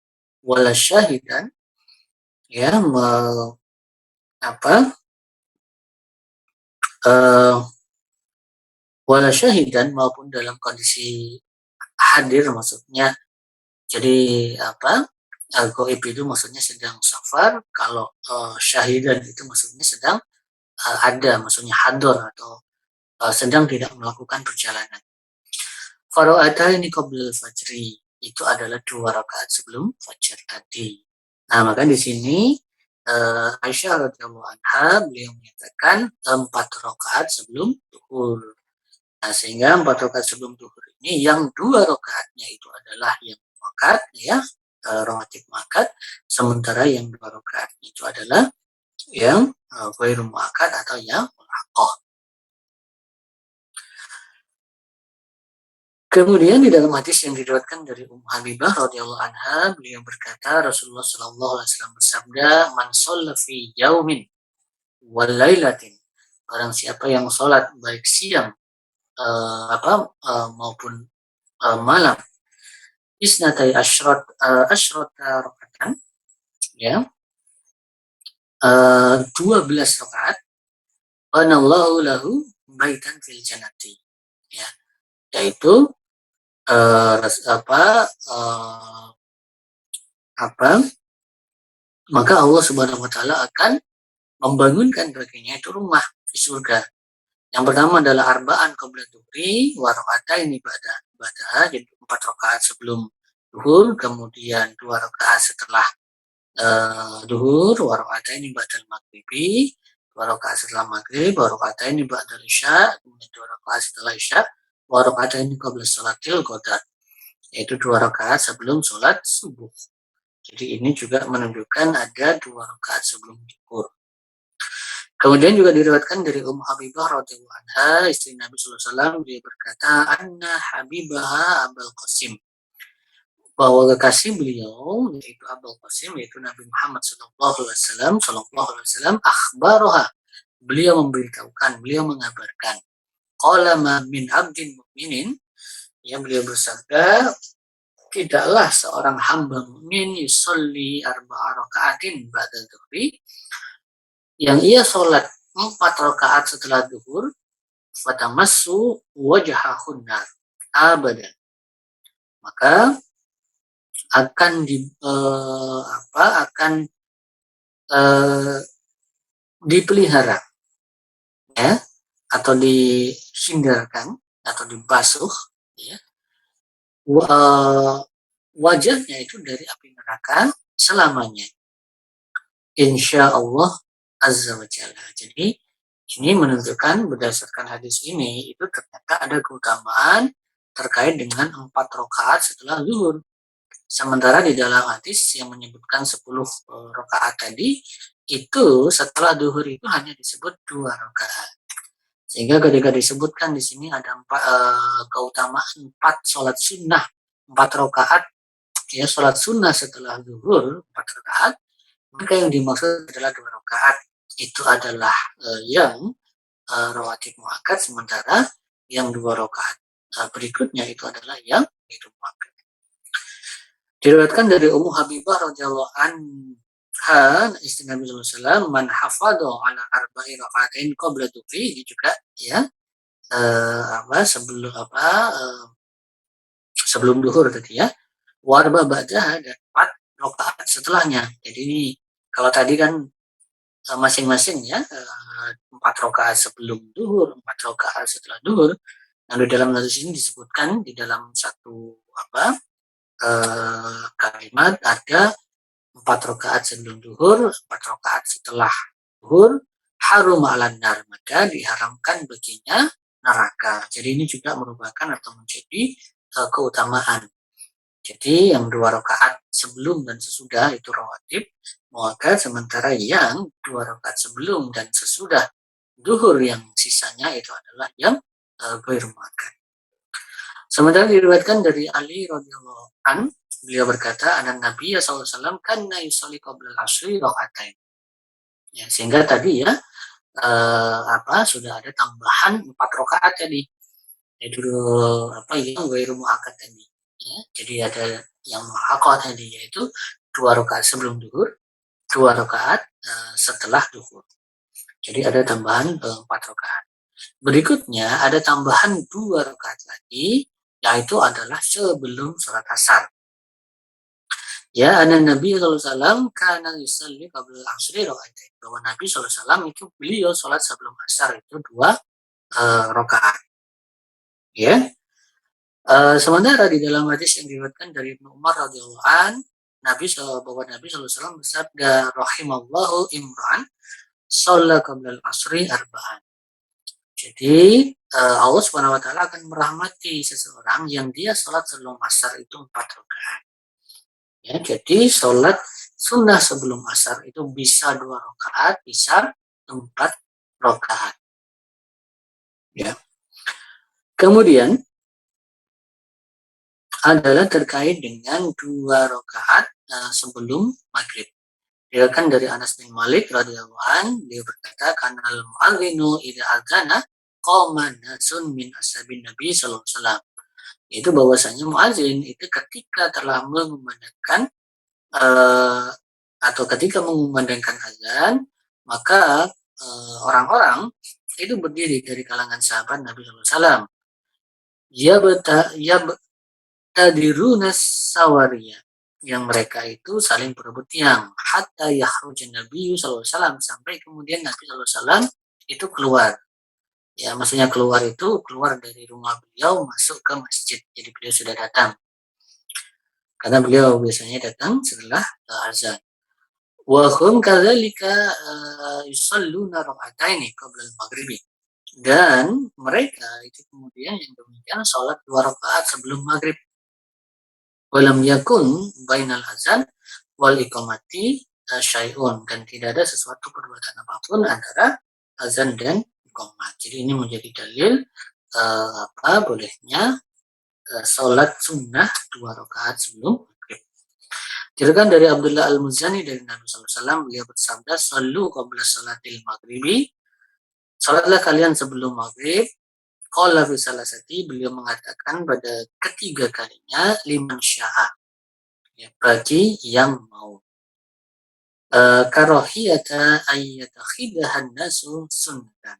wala syahidan, ya, wala syahidan, maupun dalam kondisi hadir, maksudnya jadi gaib itu maksudnya sedang safar, kalau syahidan itu maksudnya sedang ada, maksudnya hadir atau sedang tidak melakukan perjalanan. Fara'ataini qabla al-fajri, itu adalah 2 rakaat sebelum fajar tadi. Nah, maka di sini Aisyah radhiyallahu anha beliau menyatakan 4 rakaat sebelum zuhur. Nah, sehingga 4 rakaat sebelum zuhur ini yang 2 rakaatnya itu adalah yang muakkad, ya, rawatib muakkad, sementara yang 2 rakaatnya itu adalah yang ghairu muakkad atau yang mulaqah. Kemudian di dalam hadis yang diriwayatkan dari Ummu Habibah radhiyallahu anha, beliau berkata, Rasulullah sallallahu alaihi wasallam bersabda, "Man shalla fi yaumin wal lailatin." Barang siapa yang sholat baik siang maupun malam, isnatai asyrata rakaatan, ya, 12 rakaat, banallahu lahu baitan fil jannati, ya, yaitu maka Allah Subhanahu wa taala akan membangunkan baginya itu rumah di surga. Yang pertama adalah arba'an qabla dhuhri wa raka'ataini ba'da, jadi 4 rakaat sebelum duhur, kemudian 2 rakaat setelah duhur, wa raka'ataini ba'dal maghribi, 2 rakaat setelah maghrib, wa raka'ataini ba'dal isya, kemudian 2 rakaat setelah isya, wa raka'ataini qabla salatil qadar, yaitu 2 rakaat sebelum sholat subuh. Jadi ini juga menunjukkan ada 2 rakaat sebelum duhur. Kemudian juga diriwayatkan dari Ummu Habibah radhiyallahu anha, istri Nabi sallallahu alaihi wasallam, dia berkata, "Anna Habibaha Abul Qasim." Bahwa kekasih beliau yaitu Abul Qasim, yaitu Nabi Muhammad sallallahu alaihi wasallam, akhbaroha. Beliau memberitahukan, beliau mengabarkan. Qala ma min abdin mu'minin, yang beliau bersabda, tidaklah seorang hamba mukmin yusolli arba'a raka'atin ba'da dhuhri, yang ia sholat 4 rakaat setelah duhur, fatamassu wajhahun nar abadan, maka akan dipelihara, ya, atau disindarkan atau dibasuh, ya, wajahnya itu dari api neraka selamanya, insya Allah azza wa jalla. Jadi ini menunjukkan berdasarkan hadis ini itu ternyata ada keutamaan terkait dengan 4 rakaat setelah zuhur. Sementara di dalam hadis yang menyebutkan 10 rakaat tadi, itu setelah duhur itu hanya disebut 2 rakaat. Sehingga ketika disebutkan di sini ada keutamaan 4 sholat sunnah, 4 rakaat, ya, sholat sunnah setelah duhur 4 rakaat, maka yang dimaksud adalah 2 rakaat. Itu adalah yang rawatib muakkad, sementara yang 2 rakaat berikutnya itu adalah yang ghairu muakkad. Diriwayatkan dari Ummu Habibah radhiyallahu anha, istri Nabi sallallahu alaihi wasallam, man hafadha ala arba'i raka'atain qabla dhuhri, ini juga, ya, sebelum duhur tadi, ya, warba ba'daha, dan 4 rakaat setelahnya. Jadi ini kalau tadi kan masing-masing, ya, 4 rakaat sebelum duhur, 4 rakaat setelah duhur. Nah, di dalam hadis ini disebutkan di dalam satu kalimat ada 4 rakaat sebelum duhur, 4 rakaat setelah duhur, harum alan nar, maka diharamkan baginya neraka. Jadi ini juga merupakan atau menjadi keutamaan. Jadi yang 2 rakaat sebelum dan sesudah itu rawatib muakkad, sementara yang 2 rakaat sebelum dan sesudah duhur yang sisanya itu adalah yang ghairu muakkad. Sementara diriwayatkan dari Ali radhiyallahu an, beliau berkata, "Anan Nabi sallallahu alaihi wasallam kana yusolli qabla al-'ashri raka'atain." Ya, sehingga tadi, ya, sudah ada tambahan 4 rakaat tadi. Yaitu yang ghairu muakkad tadi. Ya, jadi ada yang muakkad tadi, yaitu 2 rakaat sebelum duhur, 2 rakaat setelah duhur. Jadi ada tambahan 4 rakaat. Berikutnya ada tambahan 2 rakaat lagi, yaitu adalah sebelum sholat asar. Ya, anak Nabi SAW karena yusalli qabla al-'ashri raka'atain, bahwa Nabi SAW itu beliau sholat sebelum asar itu 2 rakaat. Ya. Sementara di dalam hadis yang diriwayatkan dari Ibnu Umar radhiyallahu an, bahwa Nabi SAW bersabda, rahimallahu imran shalla qabla al-'ashri arba'an. Jadi Allah Subhanahu wa taala akan merahmati seseorang yang dia sholat sebelum asar itu 4 rakaat. Ya, jadi sholat sunnah sebelum asar itu bisa 2 rakaat, bisa 4 rakaat. Ya. Kemudian adalah terkait dengan 2 rakaat sebelum maghrib. Diriwayatkan dari Anas bin Malik radhiyallahu an, dia berkata, "Kanal mu'adzinu idza adzana qama nasun min ashabin Nabi sallallahu alaihi wasallam." Itu bahwasanya muadzin itu ketika telah mengumandangkan atau ketika mengumandangkan azan, maka orang-orang itu berdiri dari kalangan sahabat Nabi sallallahu alaihi wasallam. Ya tadiruna sawaria, yang mereka itu saling berebut tiang, hatta yakhrujan Nabi sallallahu alaihi wasallam, sampai kemudian Nabi sallallahu alaihi wasallam itu keluar. Ya, maksudnya keluar itu keluar dari rumah beliau masuk ke masjid. Jadi beliau sudah datang. Karena beliau biasanya datang setelah azan. Wa hum kadzalika yusalluna raka'ataini qabla al-maghribi. Dan mereka itu kemudian yang demikian sholat 2 rakaat sebelum maghrib. Walam yakun bainal azan wal iqamati syai'un, dan tidak ada sesuatu perbuatan apapun antara azan dan iqamah. Jadi ini menjadi dalil bolehnya sholat sunnah 2 rakaat sebelum maghrib. Diriwayatkan dari Abdullah Al-Muzani dari Nabi SAW, beliau bersabda, "Shallu qabla salatil maghribi." Salatlah kalian sebelum maghrib. Qala fi salasati, beliau mengatakan pada ketiga kalinya, liman sya'a, ya, bagi yang mau. Karahiyata ayyatakhidhan nasu sunnatan.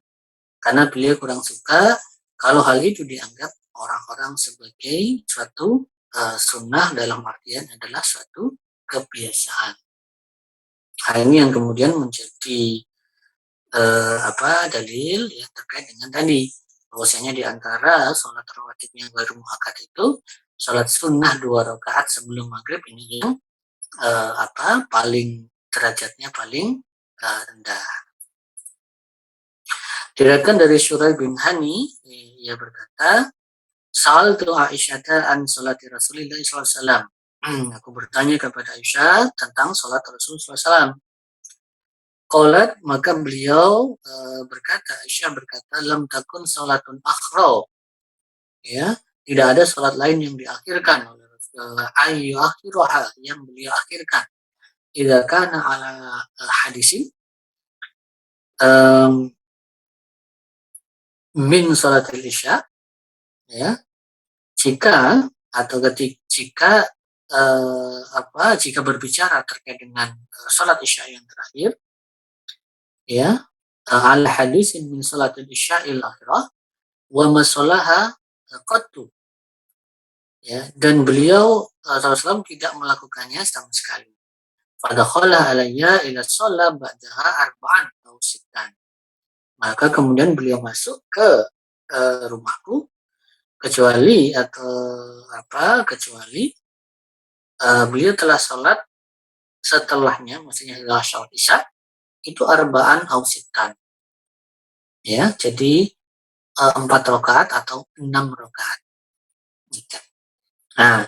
Karena beliau kurang suka kalau hal itu dianggap orang-orang sebagai suatu sunnah, dalam artian adalah suatu kebiasaan. Hal ini yang kemudian menjadi dalil ya terkait dengan tadi, bahwasanya di antara sholat rawatib yang baru muakkad itu sholat sunnah 2 rakaat sebelum maghrib ini yang paling derajatnya paling rendah. Diriwayatkan dari Syuraih bin Hani, ia berkata, "Sa'altu Aisyata an salati Rasulillah sallallahu alaihi wasallam." Aku bertanya kepada Aisyah tentang salat Rasulullah sallallahu alaihi wasallam. Qalat, maka beliau berkata, Aisyah berkata, "Lam takun salatun akhra." Ya, tidak ada salat lain yang diakhirkan oleh ayu akhiroha, yang beliau akhirkan. Idza kana ala hadisin min salatil isya, ya, jika atau jika jika berbicara terkait dengan salat isya yang terakhir, ya, al hadisin min salatil isya'il akhirah wa masalaha qattu, ya, dan beliau SAW tidak melakukannya sama sekali. Fadakhala alayya ila shalah ba'daha arba'an atau sittan. Maka kemudian beliau masuk ke rumahku kecuali beliau telah sholat setelahnya, maksudnya setelah sholat isya itu arba'an au sittan, ya, jadi 4 rakaat atau 6 rakaat. Nah,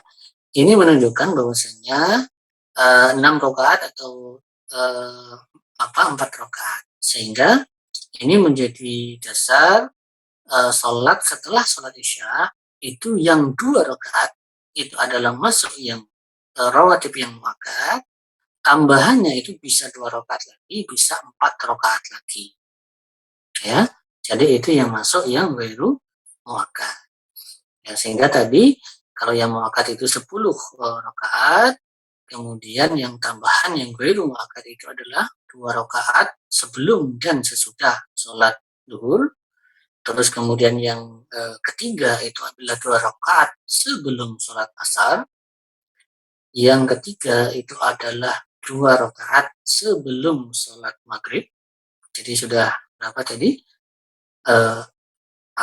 ini menunjukkan bahwasanya 6 rakaat atau 4 rakaat, sehingga ini menjadi dasar sholat setelah sholat isya itu yang 2 rakaat itu adalah masuk yang rawatib yang muakkad, tambahannya itu bisa 2 rakaat lagi, bisa 4 rakaat lagi, ya. Jadi itu yang masuk yang ghairu muakkad, ya, sehingga tadi kalau yang muakkad itu 10 rakaat, kemudian yang tambahan yang ghairu muakkad itu adalah 2 rakaat sebelum dan sesudah sholat zuhur. Terus kemudian yang ketiga itu adalah 2 rakaat sebelum sholat asar. Yang ketiga itu adalah 2 rakaat sebelum sholat maghrib. Jadi sudah berapa tadi? 4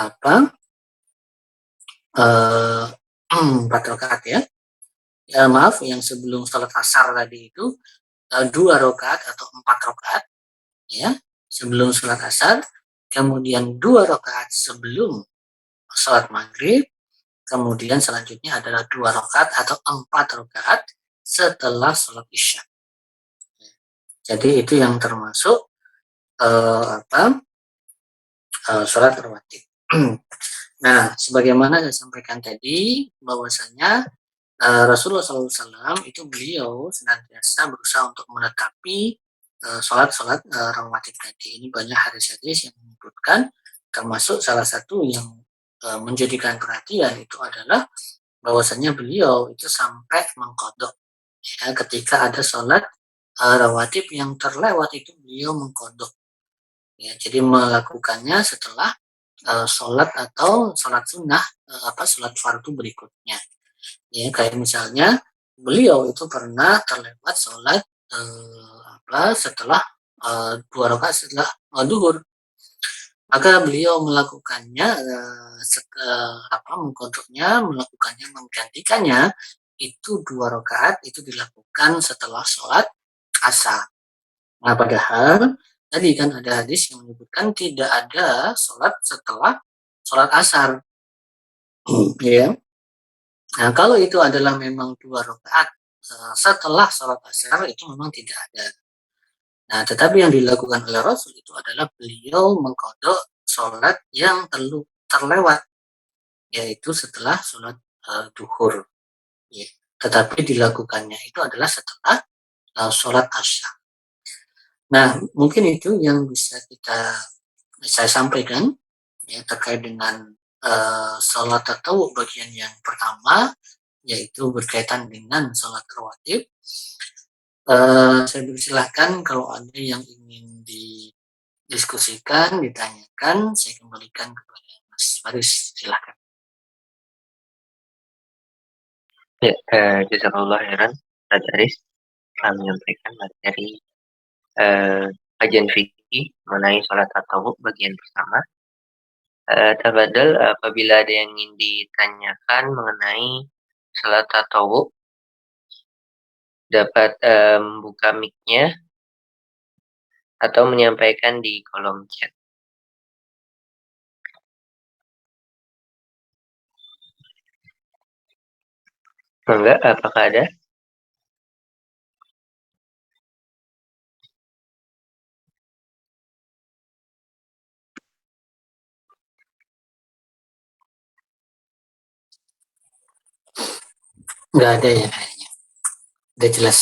rakaat, ya. Maaf, yang sebelum sholat asar tadi itu 2 rakaat atau 4 rakaat, ya, sebelum sholat asar. Kemudian 2 rakaat sebelum sholat maghrib. Kemudian selanjutnya adalah 2 rakaat atau 4 rakaat setelah sholat isya. Jadi itu yang termasuk sholat rawatib. Nah, sebagaimana saya sampaikan tadi, bahwasanya Rasulullah SAW itu beliau senantiasa berusaha untuk menetapi sholat-sholat rawatib tadi. Ini banyak hadis-hadis yang menyebutkan, termasuk salah satu yang menjadikan perhatian itu adalah bahwasanya beliau itu sampai mengkodok ya, ketika ada sholat rawatib yang terlewat itu beliau mengkodok ya, jadi melakukannya setelah sholat atau sholat sunnah sholat fardu berikutnya ya, kayak misalnya beliau itu pernah terlewat sholat setelah 2 rakaat setelah duhur, maka beliau melakukannya mengkodoknya, melakukannya, menggantikannya itu 2 rakaat itu dilakukan setelah sholat asar. Nah, padahal tadi kan ada hadis yang menyebutkan tidak ada sholat setelah sholat asar. Ya. Nah, kalau itu adalah memang 2 rakaat setelah sholat asar itu memang tidak ada. Nah, tetapi yang dilakukan oleh Rasul itu adalah beliau mengkodok sholat yang terlewat, yaitu setelah sholat duhur. Ya. Tetapi dilakukannya itu adalah setelah sholat asar. Nah, mungkin itu yang bisa saya sampaikan ya, terkait dengan sholat tatawwu bagian yang pertama, yaitu berkaitan dengan sholat rawatib. Saya persilahkan kalau ada yang ingin didiskusikan, ditanyakan, saya kembalikan kepada Mas Faris, silakan. Ya, jazakallah khairan, Ustaz Aris telah menyampaikan materi kajian fikih mengenai sholat tatawwu bagian pertama. Tafadhal, apabila ada yang ingin ditanyakan mengenai sholat tatawwu, dapat membuka mic-nya atau menyampaikan di kolom chat. Enggak, apakah ada? Nggak ada ya kayaknya. Udah jelas.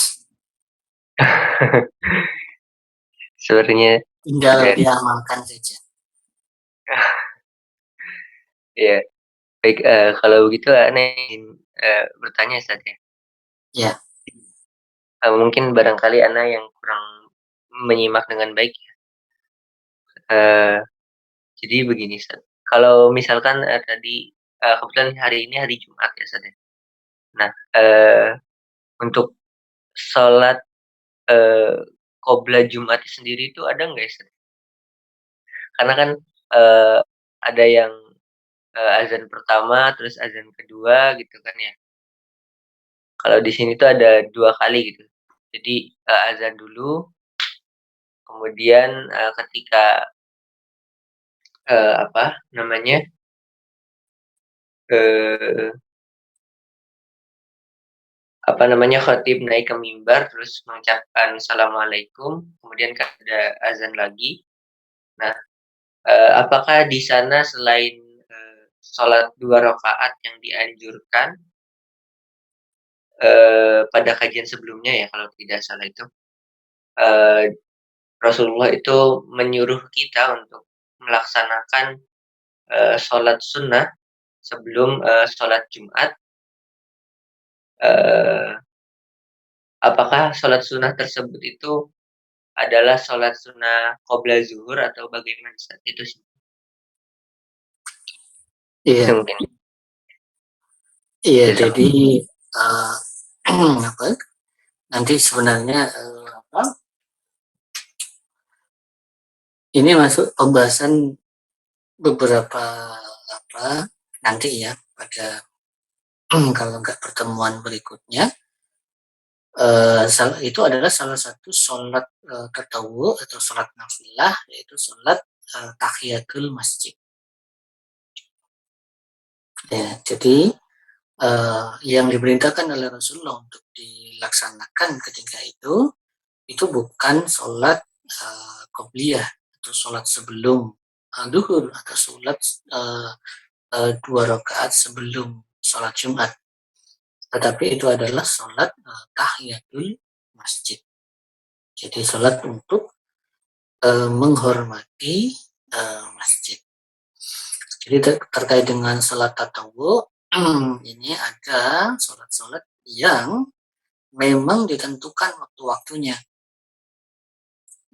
Sebenarnya Tinggal sudah. diamalkan saja. Ya, baik, kalau begitu aneh ingin bertanya saja. Ya. Mungkin barangkali Ana yang kurang menyimak dengan baik. Jadi begini, Ustaz. Kalau misalkan tadi kebetulan hari ini hari Jumat ya, Ustaz. Nah, untuk sholat qobla Jumat sendiri itu ada nggak ya, Ustaz? Karena kan ada yang azan pertama, terus azan kedua gitu kan ya. Kalau di sini tuh ada 2 kali gitu. Jadi azan dulu, kemudian ketika apa namanya, eee, khatib naik ke mimbar terus mengucapkan assalamualaikum, kemudian kan ada azan lagi. Nah, apakah di sana selain sholat 2 rakaat yang dianjurkan pada kajian sebelumnya ya kalau tidak salah itu, eee, Rasulullah itu menyuruh kita untuk melaksanakan sholat sunnah sebelum sholat Jumat, eee, apakah sholat sunnah tersebut itu adalah sholat sunnah qobla zuhur atau bagaimana Ustaz? Itu sih. Itu Iya. mungkin. Iya, Jazakallah. jadi uh, apa? Nanti sebenarnya ini masuk pembahasan beberapa nanti ya pada kalau nggak pertemuan berikutnya. Itu adalah salah satu sholat tatawwu atau sholat nafilah, yaitu sholat tahiyatul masjid. Ya, jadi yang diperintahkan oleh Rasulullah untuk dilaksanakan ketika itu itu bukan sholat qobliyah atau sholat sebelum duhur atau sholat 2 rakaat sebelum sholat Jumat, tetapi itu adalah sholat tahiyatul masjid. Jadi sholat untuk menghormati masjid. Jadi terkait dengan sholat tatawu, ini ada sholat-sholat yang memang ditentukan waktu-waktunya,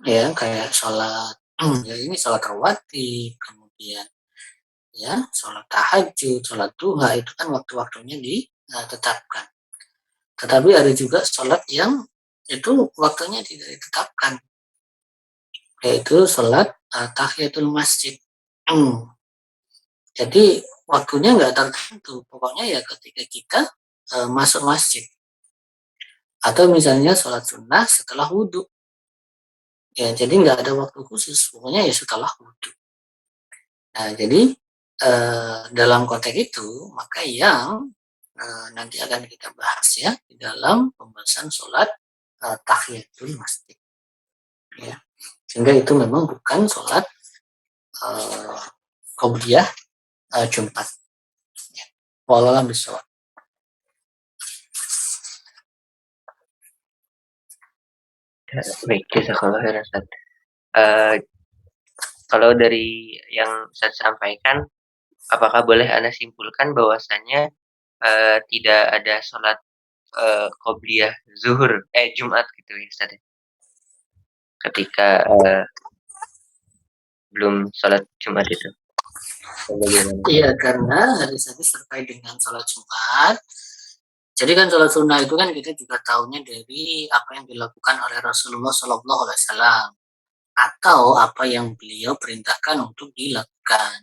ya kayak sholat ya ini sholat rawatib, kemudian ya sholat tahajud, sholat duha itu kan waktu-waktunya ditetapkan. Tetapi ada juga sholat yang itu waktunya tidak ditetapkan, yaitu sholat tahiyatul masjid. Jadi waktunya nggak tertentu, pokoknya ya ketika kita masuk masjid. Atau misalnya sholat sunnah setelah wudhu. Ya, jadi nggak ada waktu khusus, pokoknya ya setelah wudhu. Nah, jadi dalam konteks itu, maka yang nanti akan kita bahas ya di dalam pembahasan sholat tahiyatul masjid. Ya. Sehingga itu memang bukan sholat qobliyah Jumat. Ya. Wallahualam bishawab. Baik, jazakallah khairan Ustaz. Kalau dari yang Ustaz sampaikan, apakah boleh Anda simpulkan bahwasanya tidak ada sholat qobliyah Jumat gitu ya Ustaz ya? Ketika belum sholat Jumat itu. Iya, karena hadis-hadis terkait dengan sholat Jumat. Jadi kan sholat sunnah itu kan kita juga tahunya dari apa yang dilakukan oleh Rasulullah Shallallahu Alaihi Wasallam atau apa yang beliau perintahkan untuk dilakukan.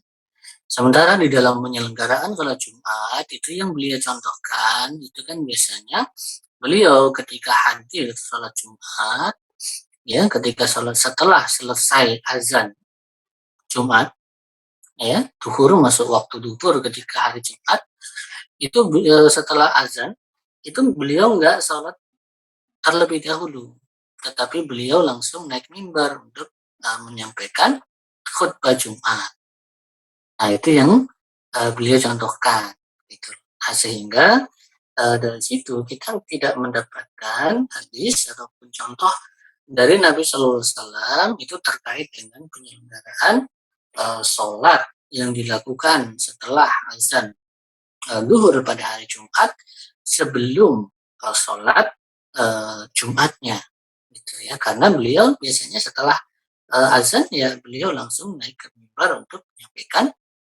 Sementara di dalam penyelenggaraan sholat Jumat itu yang beliau contohkan itu kan biasanya beliau ketika hadir sholat Jumat, ya ketika sholat setelah selesai azan Jumat, ya duhur masuk waktu duhur ketika hari Jumat itu setelah azan itu beliau nggak sholat terlebih dahulu, tetapi beliau langsung naik mimbar untuk menyampaikan khutbah Jumat. Nah itu yang beliau contohkan, gitu. Nah, sehingga dari situ kita tidak mendapatkan hadis ataupun contoh dari Nabi Shallallahu Alaihi Wasallam itu terkait dengan penyelenggaraan sholat yang dilakukan setelah azan duhur pada hari Jumat sebelum sholat Jumatnya, gitu ya. Karena beliau biasanya setelah azan ya beliau langsung naik ke mimbar untuk menyampaikan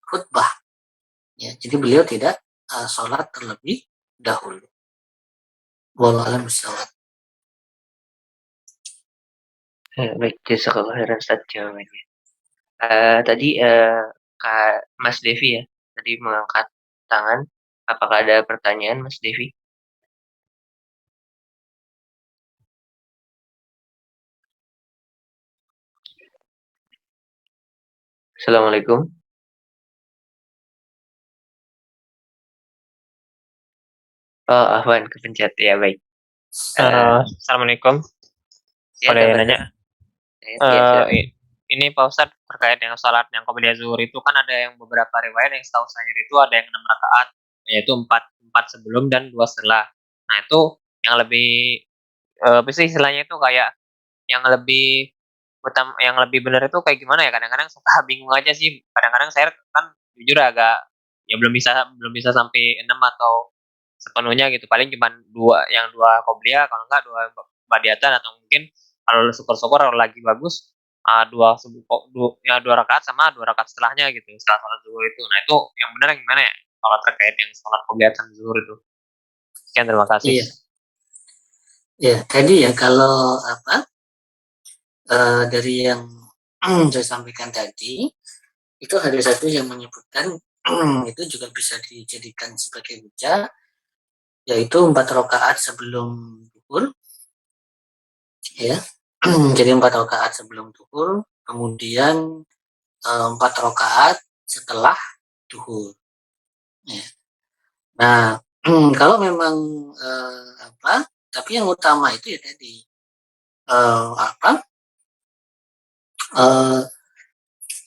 khutbah. Ya, jadi beliau tidak sholat terlebih dahulu. Wallahualam bishawab. Baik, jazakallah khairan Ustaz jawabannya. Tadi Kak Mas Devi ya, tadi mengangkat tangan. Apakah ada pertanyaan Mas Devi? Assalamualaikum. Oh, Ahwan kepencet ya, baik. Assalamualaikum. Ya, Boleh dapat. nanya? Ini Pak Ustadz terkait dengan sholat yang qobliyah zuhur itu kan ada yang beberapa riwayat yang setahu saya itu ada yang 6 rakaat, yaitu 4 sebelum dan 2 setelah. Nah itu yang lebih bisa istilahnya itu kayak yang lebih yang lebih benar itu kayak gimana ya? Kadang-kadang suka bingung aja sih. Kadang-kadang saya kan jujur agak ya belum bisa sampai 6 atau sepenuhnya gitu. Paling cuma dua qobliyah, kalau enggak dua badiatan, atau mungkin kalau syukur-syukur kalau lagi bagus dua rakaat sama 2 rakaat setelahnya gitu setelah sholat zuhur itu. Nah itu yang benar yang gimana ya kalau terkait yang sholat qobliyah dan zuhur itu? Sekian, terima kasih. Iya. Ya, tadi ya kalau dari yang saya sampaikan tadi itu ada satu yang menyebutkan itu juga bisa dijadikan sebagai hujah, yaitu 4 rakaat sebelum duhur, ya. Jadi 4 rakaat sebelum duhur, kemudian 4 rakaat setelah duhur. Ya. Nah, kalau memang tapi yang utama itu ya tadi apa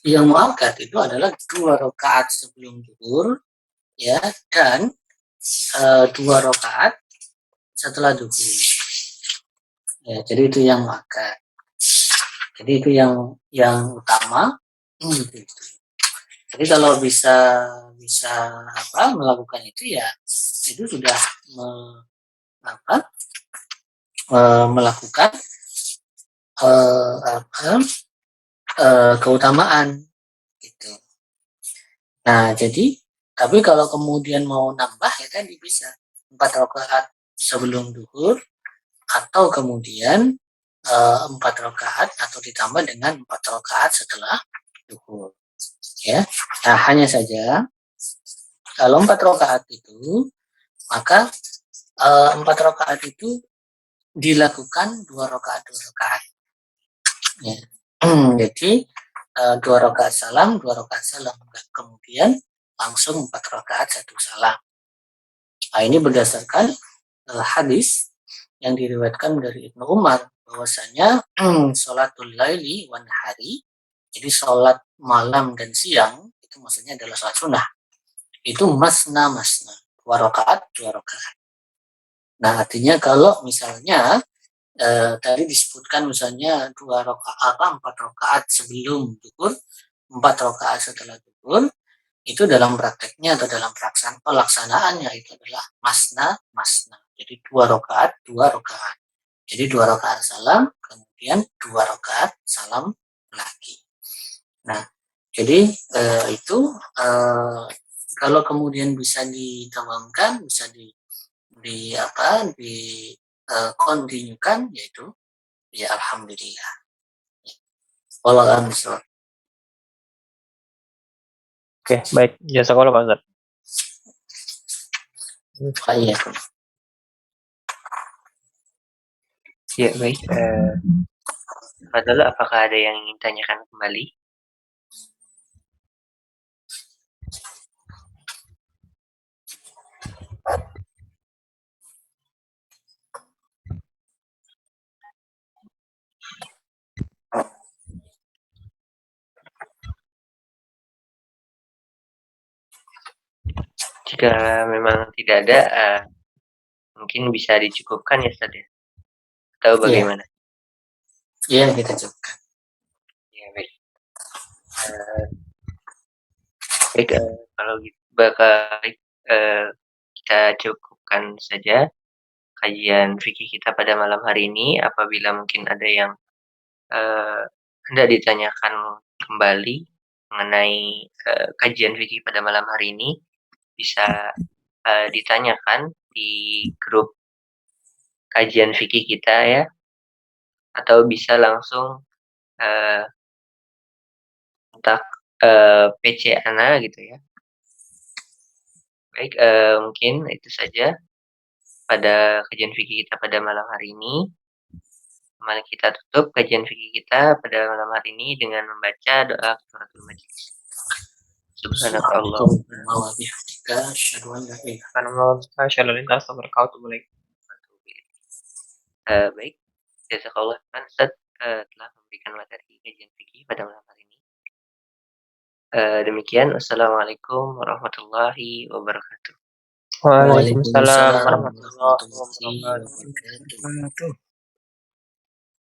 yang muakkad itu adalah 2 rakaat sebelum zuhur ya, dan 2 rakaat setelah zuhur. Ya, jadi itu yang muakkad. Jadi itu yang utama. Gitu. Jadi kalau bisa melakukan itu ya, itu sudah melakukan keutamaan gitu. Nah, jadi tapi kalau kemudian mau nambah ya tadi bisa 4 rakaat sebelum zuhur, atau kemudian 4 rakaat atau ditambah dengan 4 rakaat setelah zuhur. Ya. Nah, hanya saja kalau 4 rakaat itu, maka 4 rakaat itu dilakukan 2 rakaat. Ya. Jadi 2 rakaat salam, 2 rakaat salam, kemudian langsung 4 rakaat 1 salam. Nah, ini berdasarkan hadis yang diriwayatkan dari Ibnu Umar bahwasanya sholatul laili wan nahari, jadi sholat malam dan siang itu maksudnya adalah sholat sunnah, itu masna 2 rakaat. Nah, artinya kalau misalnya tadi disebutkan misalnya 2 rakaat 4 rakaat sebelum zuhur, 4 rakaat setelah zuhur, itu dalam prakteknya atau dalam pelaksanaannya itu adalah masna. Jadi 2 rakaat. Jadi 2 rakaat salam, kemudian 2 rakaat salam lagi. Nah, jadi itu kalau kemudian bisa ditambahkan, bisa di kontinukan, yaitu ya alhamdulillah. Wallahu a'lam. Oke, baik. Jazakallah Pak Ustaz. Iya. Ya, baik. Fadl, apakah ada yang ingin tanyakan kembali? Jika memang tidak ada, mungkin bisa dicukupkan ya Ustaz ya? Atau bagaimana? Iya, kita cukupkan. Ya, baik. Baik, kalau gitu baik, kita cukupkan saja kajian fikih kita pada malam hari ini. Apabila mungkin ada yang hendak ditanyakan kembali mengenai kajian fikih pada malam hari ini, bisa ditanyakan di grup kajian fikih kita ya, atau bisa langsung kontak PC Ana gitu ya. Baik, mungkin itu saja pada kajian fikih kita pada malam hari ini. Mari kita tutup kajian fikih kita pada malam hari ini dengan membaca doa kifaratul majlis. Subhanakallahumma wa bihamdika asyhadu an la ilaha illa anta baik. Jazakallah Ustaz telah memberikan materi kajian fikih pada malam hari ini. Demikian, wassalamualaikum warahmatullahi wabarakatuh. Waalaikumsalam warahmatullahi wabarakatuh.